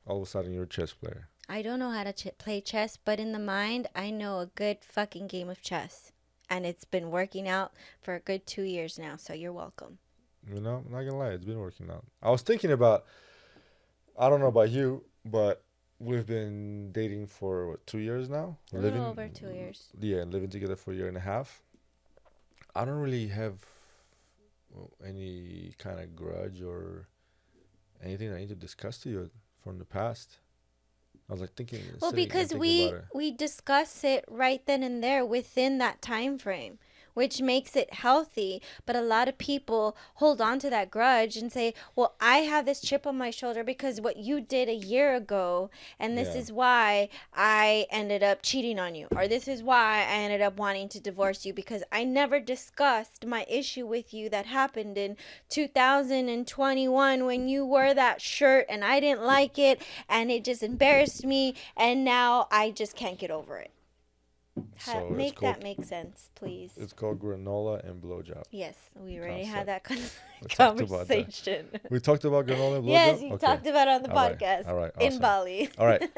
All of a sudden, you're a chess player. I don't know how to play chess, but in the mind, I know a good fucking game of chess. And it's been working out for a good 2 years now, so you're welcome. You know, I'm not gonna lie, it's been working out. I was thinking about, I don't know about you, but we've been dating for what, 2 years now? A little over 2 years. Yeah, living together for a year and a half. I don't really have any kind of grudge or anything I need to discuss to you from the past. I was like thinking. Well, because we discuss it right then and there within that time frame, which makes it healthy. But a lot of people hold on to that grudge and say, well, I have this chip on my shoulder because what you did a year ago, and this is why I ended up cheating on you, or this is why I ended up wanting to divorce you, because I never discussed my issue with you that happened in 2021 when you wore that shirt and I didn't like it and it just embarrassed me, and now I just can't get over it. So make that make sense, please. It's called granola and blowjob. Yes, we already had that Conversation. We talked about granola and blowjob? Yes, you talked about it on the podcast. All right. In Bali. All right.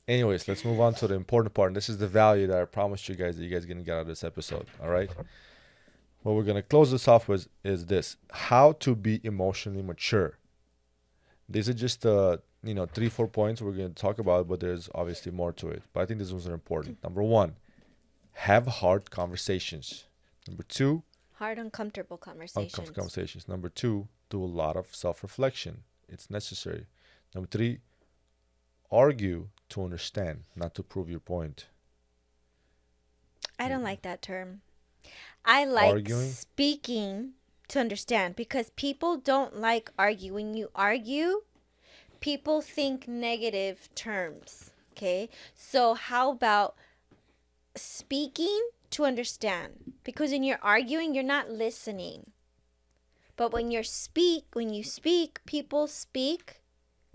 Anyways, let's move on to the important part. And this is the value that I promised you guys that you guys are going to get out of this episode. All right. What we're going to close this off with is this: how to be emotionally mature. These are just 3-4 points we're going to talk about, but there's obviously more to it. But I think these ones are important. Number 1, have hard conversations. Number 2, hard, uncomfortable conversations. Number 2, do a lot of self-reflection. It's necessary. Number 3, argue to understand, not to prove your point. I don't like that term. I like speaking to understand, because people don't like argue. When you argue, people think negative terms. Okay, so how about speaking to understand? Because when you're arguing, you're not listening. But when you speak, people speak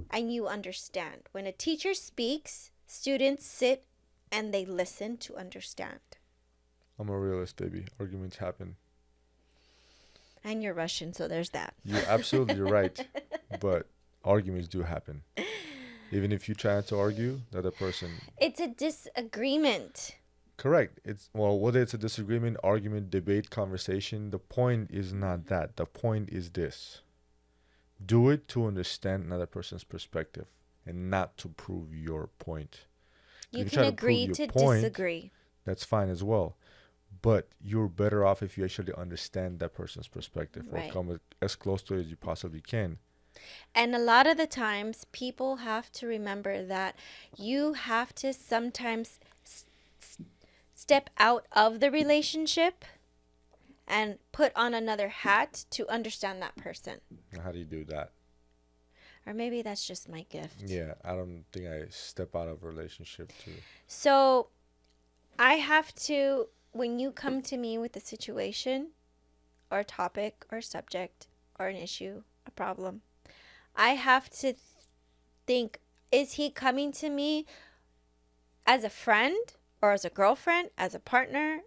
and you understand. When a teacher speaks, students sit and they listen to understand. I'm a realist, baby. Arguments happen. And you're Russian, so there's that. You're absolutely right. But arguments do happen. Even if you try not to argue, the other person... It's a disagreement. Correct. Whether it's a disagreement, argument, debate, conversation, the point is not that. The point is this: do it to understand another person's perspective and not to prove your point. You can agree to disagree. That's fine as well. But you're better off if you actually understand that person's perspective, right, or come as close to it as you possibly can. And a lot of the times, people have to remember that you have to sometimes step out of the relationship and put on another hat to understand that person. How do you do that? Or maybe that's just my gift. Yeah, I don't think I step out of a relationship too. So I have to, when you come to me with a situation, or topic or subject or an issue, a problem, I have to think, is he coming to me as a friend or as a girlfriend, as a partner?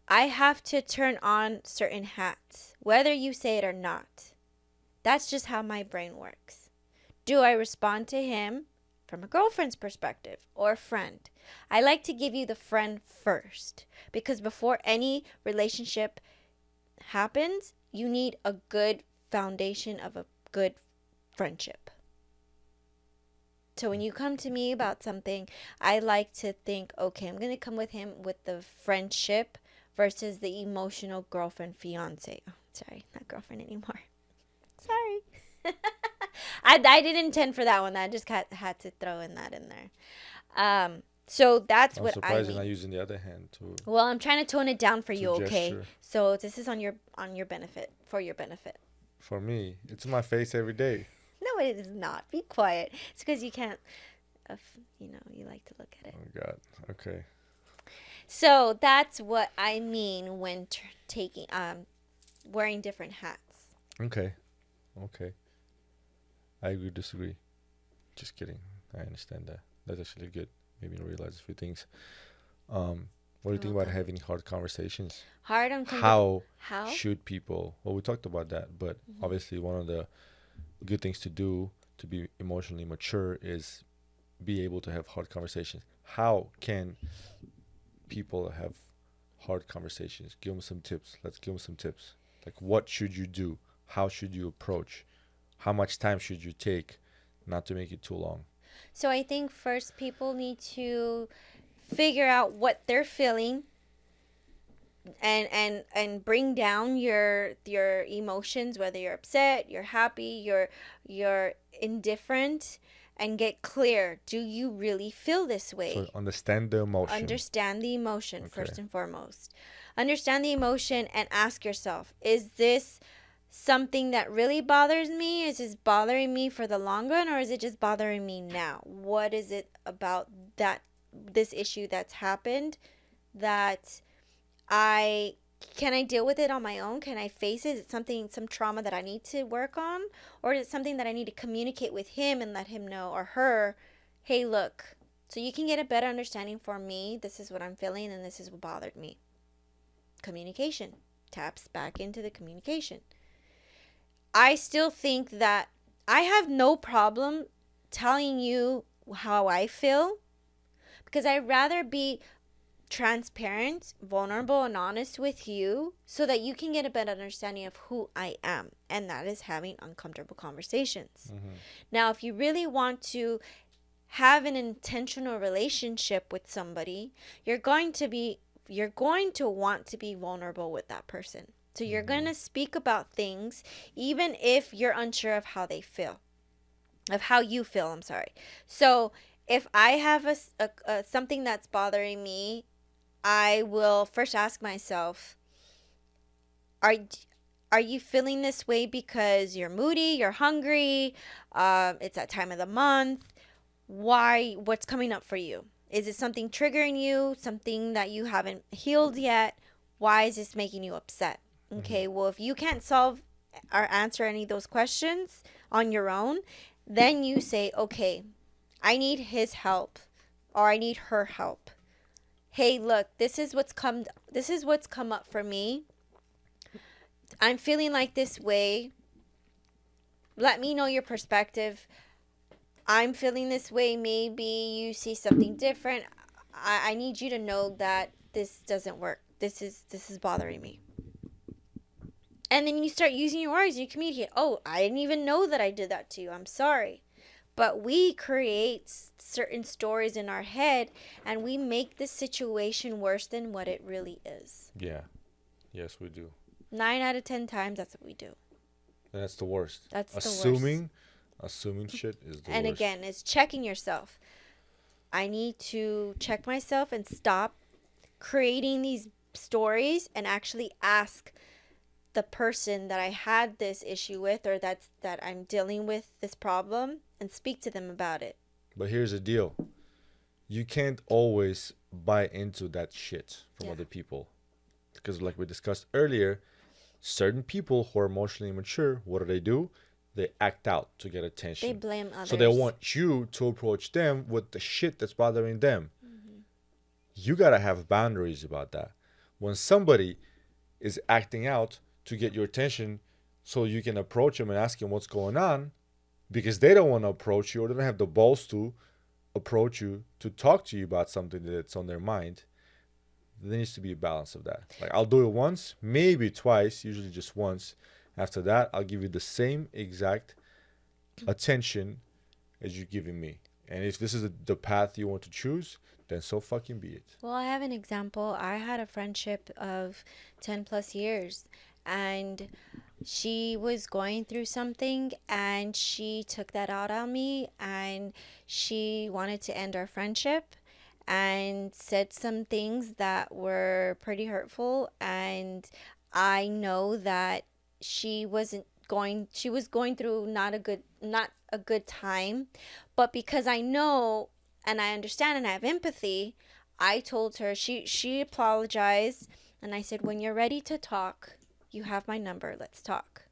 I have to turn on certain hats, whether you say it or not. That's just how my brain works. Do I respond to him from a girlfriend's perspective or a friend? I like to give you the friend first, because before any relationship happens, you need a good foundation of a good friendship. So when you come to me about something, I like to think, okay, I'm going to come with him with the friendship versus the emotional girlfriend, fiance. Oh, sorry, not girlfriend anymore. Sorry. I didn't intend for that one. I just had to throw that in there. So that's I'm what I surprised mean. you're not using the other hand to. Well, I'm trying to tone it down for to you, okay? gesture. So this is on your benefit, for your benefit. For me, it's in my face every day. No, it is not. Be quiet. It's because you can't, you like to look at it. Oh God. Okay. So that's what I mean when wearing different hats. Okay. Okay. I agree, disagree. Just kidding. I understand that. That's actually good. Maybe you realize a few things. What do you think about having hard conversations? Hard on How how should people? Well, we talked about that, but obviously one of the good things to do to be emotionally mature is be able to have hard conversations. How can people have hard conversations? Give them some tips. Let's give them some tips. Like, what should you do? How should you approach? How much time should you take? Not to make it too long. So I think first people need to figure out what they're feeling and bring down your emotions, whether you're upset, you're happy, you're indifferent, and get clear. Do you really feel this way? So understand the emotion. Understand the emotion, Okay. first and foremost. Understand the emotion and ask yourself, is this something that really bothers me? Is this bothering me for the long run, or is it just bothering me now? What is it about this issue that's happened that can I deal with it on my own? Can I face it? Is it some trauma that I need to work on? Or is it something that I need to communicate with him and let him know, or her, hey, look, so you can get a better understanding for me. This is what I'm feeling and this is what bothered me. Communication. Taps back into the communication. I still think that I have no problem telling you how I feel, because I'd rather be transparent, vulnerable, and honest with you so that you can get a better understanding of who I am, and that is having uncomfortable conversations. Now, if you really want to have an intentional relationship with somebody, you're going to want to be vulnerable with that person. So you're going to speak about things even if you're unsure of how you feel, I'm sorry. So if I have a something that's bothering me, I will first ask myself, are you feeling this way because you're moody, you're hungry, it's that time of the month? What's coming up for you? Is it something triggering you, something that you haven't healed yet? Why is this making you upset? Okay, well, if you can't solve or answer any of those questions on your own, then you say, okay, I need his help, or I need her help. Hey, look, this is what's come up for me. I'm feeling like this way. Let me know your perspective. I'm feeling this way. Maybe you see something different. I need you to know that this doesn't work. This is bothering me. And then you start using your words. You communicate. Oh, I didn't even know that I did that to you. I'm sorry. But we create certain stories in our head, and we make the situation worse than what it really is. Yeah. Yes, we do. 9 out of 10 times, that's what we do. And that's the worst. That's the worst. Assuming shit is the worst. And again, it's checking yourself. I need to check myself and stop creating these stories and actually ask the person that I had this issue with, or that I'm dealing with this problem, and speak to them about it. But here's the deal. You can't always buy into that shit from other people. Because like we discussed earlier, certain people who are emotionally immature, what do? They act out to get They attention. blame others. So they want you to approach them with the shit that's bothering them. Mm-hmm. You gotta have boundaries about that. When somebody is acting out to get your attention so you can approach them and ask them what's going on because they don't want to approach you or they don't have the balls to approach you to talk to you about something that's on their mind, there needs to be a balance of that. Like, I'll do it once, maybe twice, usually just once. After that, I'll give you the same exact attention as you're giving me. And if this is the path you want to choose, then so fucking be it. Well, I have an example. I had a friendship of 10 plus years, and she was going through something and she took that out on me, and she wanted to end our friendship and said some things that were pretty hurtful. And I know that she was going through not a good time, but because I know and I understand and I have empathy, I told her, she apologized, and I said, when you're ready to talk, you have my number, let's talk.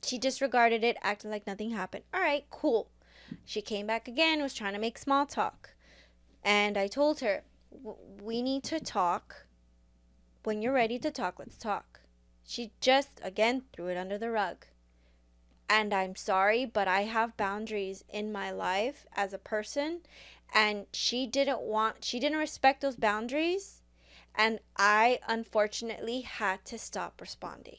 She disregarded it, acted like nothing happened. All right, cool. She came back again, was trying to make small talk. And I told her, we need to talk. When you're ready to talk, let's talk. She just, again, threw it under the rug. And I'm sorry, but I have boundaries in my life as a person. And she didn't respect those boundaries. And I, unfortunately, had to stop responding.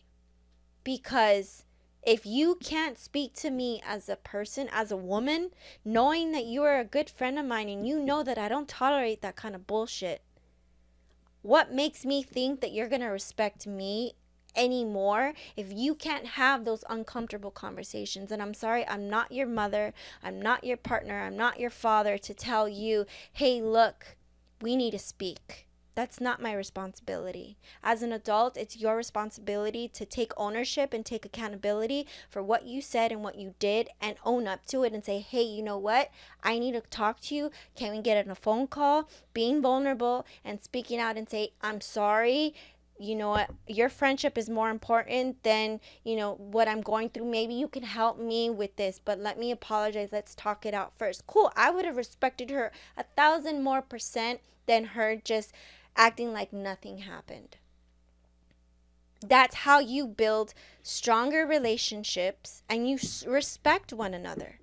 Because if you can't speak to me as a person, as a woman, knowing that you are a good friend of mine and you know that I don't tolerate that kind of bullshit, what makes me think that you're going to respect me anymore if you can't have those uncomfortable conversations? And I'm sorry, I'm not your mother, I'm not your partner, I'm not your father to tell you, hey, look, we need to speak. That's not my responsibility. As an adult, it's your responsibility to take ownership and take accountability for what you said and what you did, and own up to it and say, hey, you know what? I need to talk to you. Can we get on a phone call? Being vulnerable and speaking out and say, I'm sorry. You know what? Your friendship is more important than, what I'm going through. Maybe you can help me with this, but let me apologize. Let's talk it out first. Cool. I would have respected her 1,000 more percent than her just acting like nothing happened. That's how you build stronger relationships and you respect one another.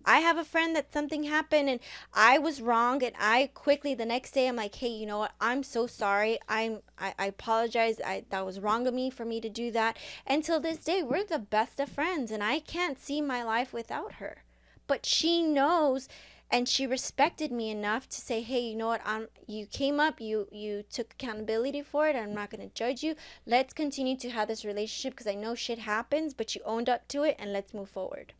I have a friend that something happened and I was wrong, and I quickly the next day I'm like, hey, you know what? I'm so sorry. I apologize. That was wrong of me for me to do that. Until this day, we're the best of friends, and I can't see my life without her. But she knows, and she respected me enough to say, hey, you know what? You came up, you took accountability for it. I'm not going to judge you. Let's continue to have this relationship because I know shit happens, but you owned up to it, and let's move forward.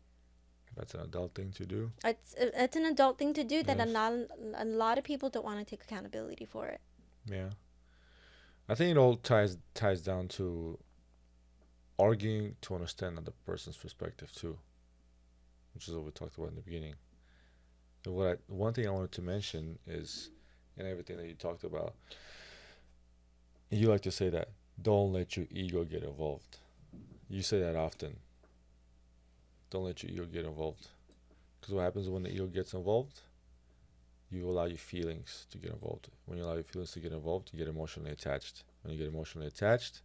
That's an adult thing to do. It's an adult thing to do that Yes. a lot of people don't want to take accountability for it. Yeah. I think it all ties down to arguing to understand another person's perspective too, which is what we talked about in the beginning. And one thing I wanted to mention is, in everything that you talked about, you like to say that don't let your ego get involved. You say that often. Don't let your ego get involved. Because what happens when the ego gets involved? You allow your feelings to get involved. When you allow your feelings to get involved, you get emotionally attached. When you get emotionally attached,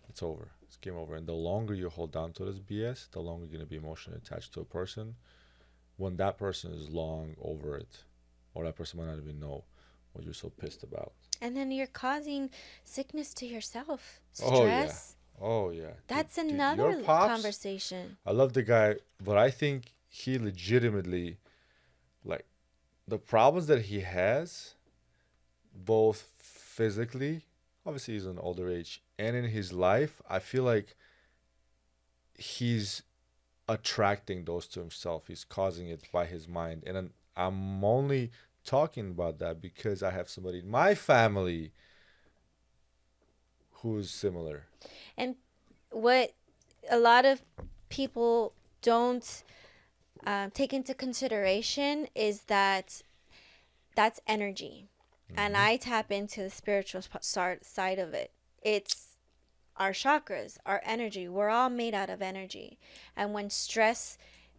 it's over. It's game over. And the longer you hold on to this BS, the longer you're going to be emotionally attached to a person. When that person is long over it, or that person might not even know what you're so pissed about. And then you're causing sickness to yourself. Oh, yeah. Stress. Oh, yeah. That's Dude, another your pops, conversation. I love the guy, but I think he legitimately, like, the problems that he has, both physically, obviously he's an older age, and in his life, I feel like he's attracting those to himself. He's causing it by his mind. And I'm only talking about that because I have somebody in my family who's similar. And what a lot of people don't take into consideration is that that's energy. And I tap into the spiritual side of it. It's our chakras, our energy. We're all made out of energy. And when stress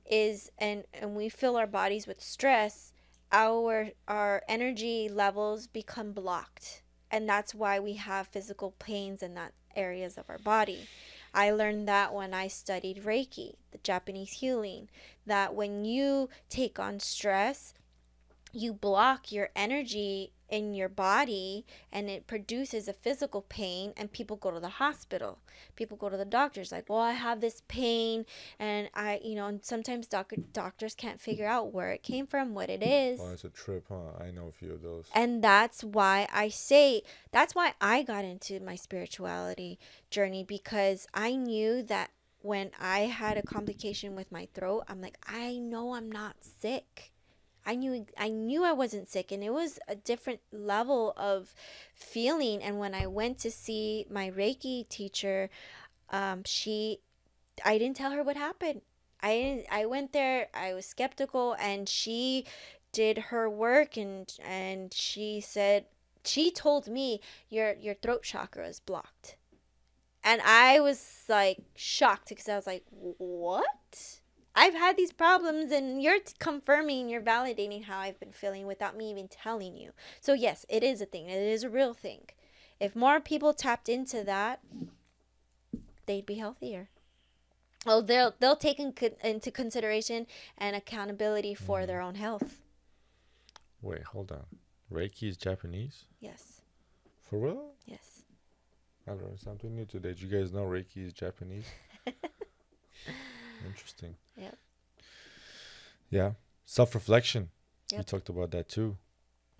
is and we fill our bodies with stress, our energy levels become blocked. And that's why we have physical pains in that areas of our body. I learned that when I studied Reiki, the Japanese healing, that when you take on stress, you block your energy in your body and it produces a physical pain, and people go to the hospital, people go to the doctors like, well, I have this pain, and and sometimes doctors can't figure out where it came from, what it is. Oh, it's a trip, huh? I know a few of those. And that's why I got into my spirituality journey, because I knew that when I had a complication with my throat, I'm like, I know I'm not sick. I knew I wasn't sick, and it was a different level of feeling. And when I went to see my Reiki teacher, I didn't tell her what happened. I went there, I was skeptical, and she did her work, and she told me your throat chakra is blocked. And I was like shocked, because I was like, what? I've had these problems, and you're confirming, you're validating how I've been feeling without me even telling you. So yes, it is a thing. It is a real thing. If more people tapped into that, they'd be healthier. Well, they'll take into consideration and accountability for their own health. Wait, hold on. Reiki is Japanese? Yes. For real? Yes. I learned something new today. Did you guys know Reiki is Japanese? Interesting. Yep. Yeah. Self-reflection. Yep. You talked about that too.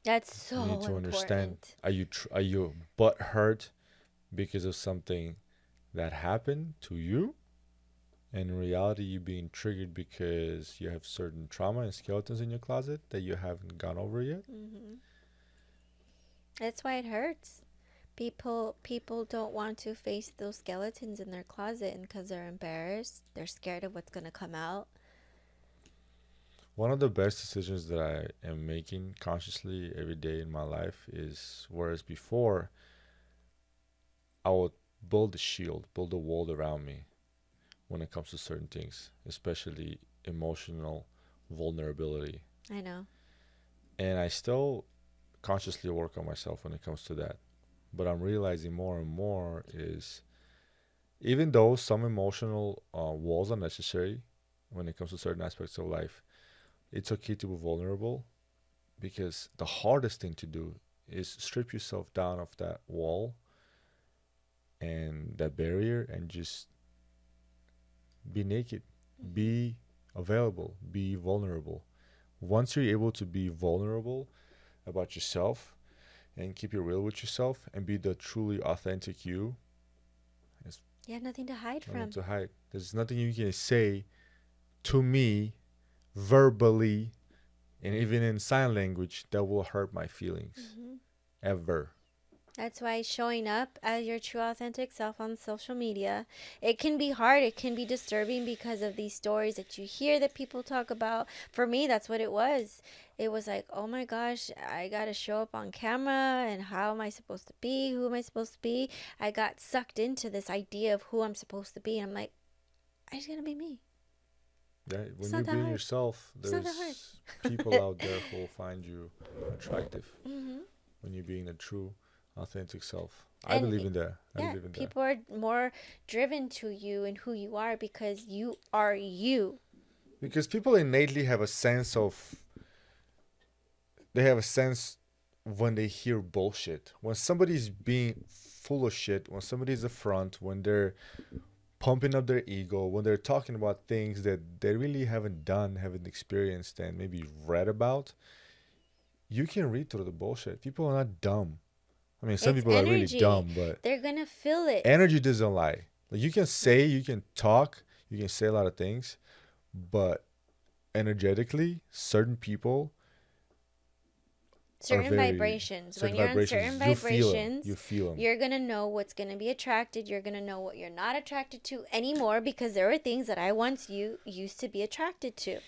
That's so You need to understand. important. Are you butt hurt because of something that happened to you? And in reality, you being triggered because you have certain trauma and skeletons in your closet that you haven't gone over yet. Mm-hmm. That's why it hurts. People don't want to face those skeletons in their closet, and because they're embarrassed, they're scared of what's gonna come out. One of the best decisions that I am making consciously every day in my life is, whereas before I would build a shield, build a wall around me when it comes to certain things, especially emotional vulnerability. I know. And I still consciously work on myself when it comes to that. But I'm realizing more and more is, even though some emotional walls are necessary when it comes to certain aspects of life, it's okay to be vulnerable, because the hardest thing to do is strip yourself down of that wall and that barrier and just be naked, be available, be vulnerable. Once you're able to be vulnerable about yourself and keep it real with yourself and be the truly authentic you, You have nothing to hide from. nothing to hide. There's nothing you can say to me verbally and even in sign language that will hurt my feelings. Mm-hmm. Ever. That's why showing up as your true authentic self on social media, it can be hard. It can be disturbing because of these stories that you hear that people talk about. For me, that's what it was. It was like, oh my gosh, I got to show up on camera, and how am I supposed to be? Who am I supposed to be? I got sucked into this idea of who I'm supposed to be. And I'm like, I just got to be me. Yeah, It's when not you're that being hard. yourself, It's not that hard. there's people out there who will find you attractive Mm-hmm. when you're being a true authentic self. I And believe in that. I yeah, believe in that. people are more driven to you and who you are because you are you. Because people innately have a sense of, they have a sense when they hear bullshit. When somebody's being full of shit, when somebody's a front, when they're pumping up their ego, when they're talking about things that they really haven't done, haven't experienced, and maybe read about, you can read through the bullshit. People are not dumb. I mean, some It's people are really energy. dumb, but They're gonna feel it. energy doesn't lie. Like, you can say, you can talk, you can say a lot of things, but energetically, certain people, certain very- vibrations. certain When you're on vibrations, certain you feel 'em. vibrations, You feel 'em. you're gonna know what's gonna be attracted. You're gonna know what you're not attracted to anymore, because there were things that I once used to be attracted to.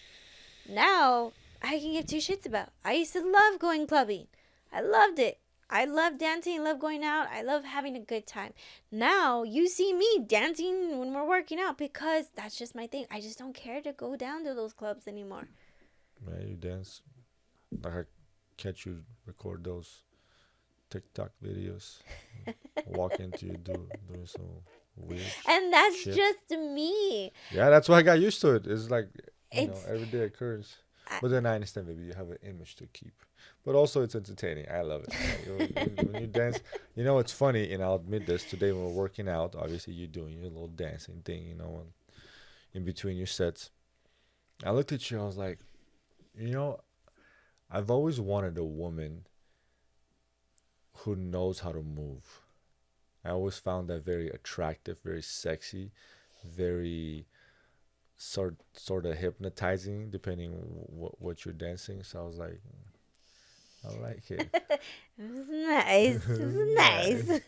Now I can give two shits about. I used to love going clubbing. I loved it. I love dancing, love going out, I love having a good time. Now you see me dancing when we're working out because that's just my thing. I just don't care to go down to those clubs anymore. Man, you dance. Like I catch you record those TikTok videos. Walk into you doing some weird And that's shit. just me. Yeah, that's why I got used to it. It's like, It's everyday occurrence. I, But then I understand maybe you have an image to keep. But also it's entertaining. I love it. When you dance, it's funny, and I'll admit this. Today when we're working out, obviously you're doing your little dancing thing, in between your sets. I looked at you, I was like, you know, I've always wanted a woman who knows how to move. I always found that very attractive, very sexy, very sort of hypnotizing, depending what you're dancing. So I was like, I like it. it was nice. It was Nice. nice.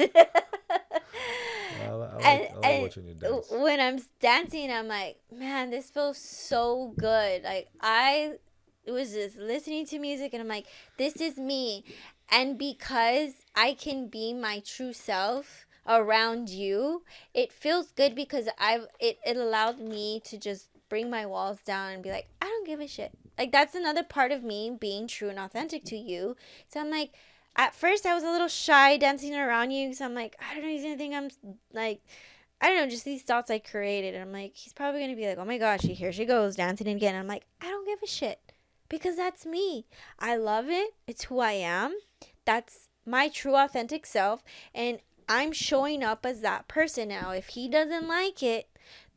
I like watching you dance. When I'm dancing, I'm like, man, this feels so good. Like I was just listening to music, and I'm like, this is me. And because I can be my true self around you, it feels good because it allowed me to just bring my walls down and be like, I don't give a shit. Like that's another part of me being true and authentic to you. So I'm like, at first I was a little shy dancing around you because I'm like, I don't know, he's gonna think I'm like, I don't know, just these thoughts I created. And I'm like, he's probably gonna be like, oh my gosh, here she goes dancing again. And I'm like, I don't give a shit because that's me. I love it. It's who I am. That's my true authentic self, and I'm showing up as that person now. If he doesn't like it,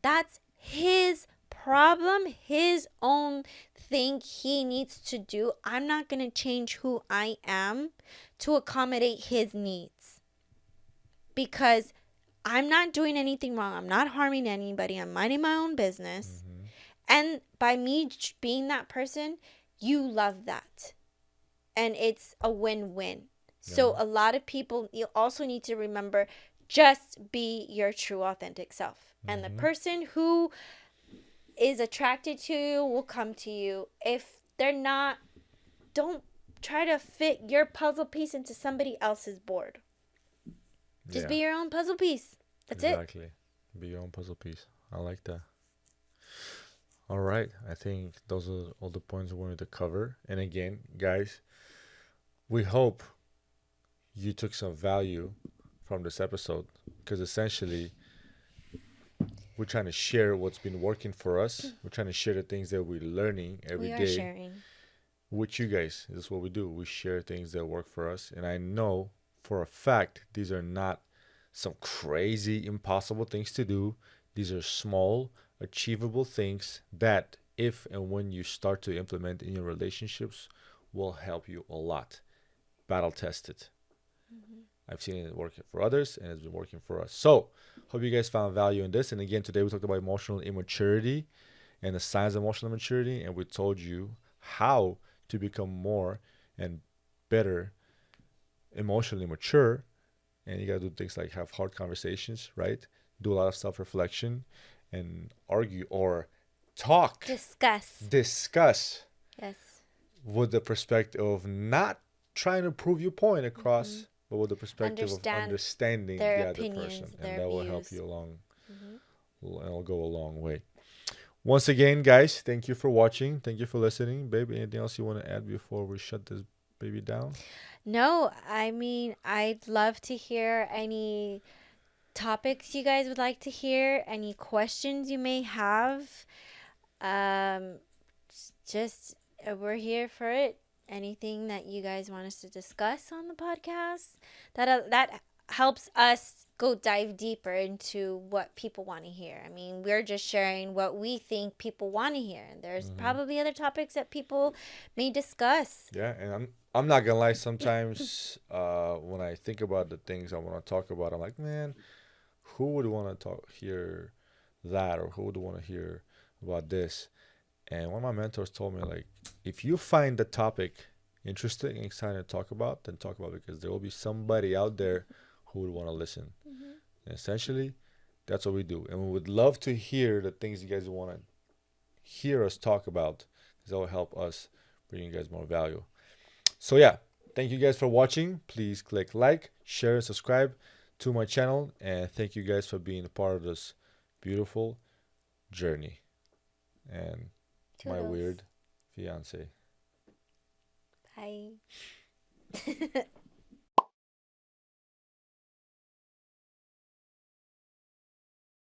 that's his problem, his own thing he needs to do. I'm not going to change who I am to accommodate his needs because I'm not doing anything wrong. I'm not harming anybody. I'm minding my own business. Mm-hmm. And by me being that person, you love that. And it's a win-win. So a lot of people, you also need to remember, just be your true authentic self. And the person who is attracted to you will come to you. If they're not, don't try to fit your puzzle piece into somebody else's board. Just be your own puzzle piece. That's exactly. Be your own puzzle piece. I like that. All right. I think those are all the points we wanted to cover. And again, guys, we hope you took some value from this episode because essentially we're trying to share what's been working for us. We're trying to share the things that we're learning every day. We are sharing. With you guys. This is what we do. We share things that work for us. And I know for a fact these are not some crazy, impossible things to do. These are small, achievable things that if and when you start to implement in your relationships will help you a lot. Battle tested. I've seen it work for others and it's been working for us. So hope you guys found value in this. And again, today we talked about emotional immaturity and the signs of emotional immaturity, and we told you how to become more and better emotionally mature. And you gotta do things like have hard conversations, right? Do a lot of self-reflection and argue or talk. Discuss. Yes. With the perspective of not trying to prove your point across, but with the perspective of understanding the other person. And that will help you along. And it'll go a long way. Once again, guys, thank you for watching. Thank you for listening. Babe, anything else you want to add before we shut this baby down? No, I mean, I'd love to hear any topics you guys would like to hear, any questions you may have. Just we're here for it. Anything that you guys want us to discuss on the podcast, that helps us go dive deeper into what people want to hear. I mean, we're just sharing what we think people want to hear, and there's probably other topics that people may discuss. Yeah, and I'm not gonna lie. Sometimes when I think about the things I want to talk about, I'm like, man, who would want to hear that, or who would want to hear about this? And one of my mentors told me, like, if you find the topic interesting and exciting to talk about, then talk about it, because there will be somebody out there who would want to listen. And essentially, that's what we do. And we would love to hear the things you guys want to hear us talk about, because that will help us bring you guys more value. So yeah, thank you guys for watching. Please click like, share, and subscribe to my channel. And thank you guys for being a part of this beautiful journey. And my Toodles. weird fiance. Bye.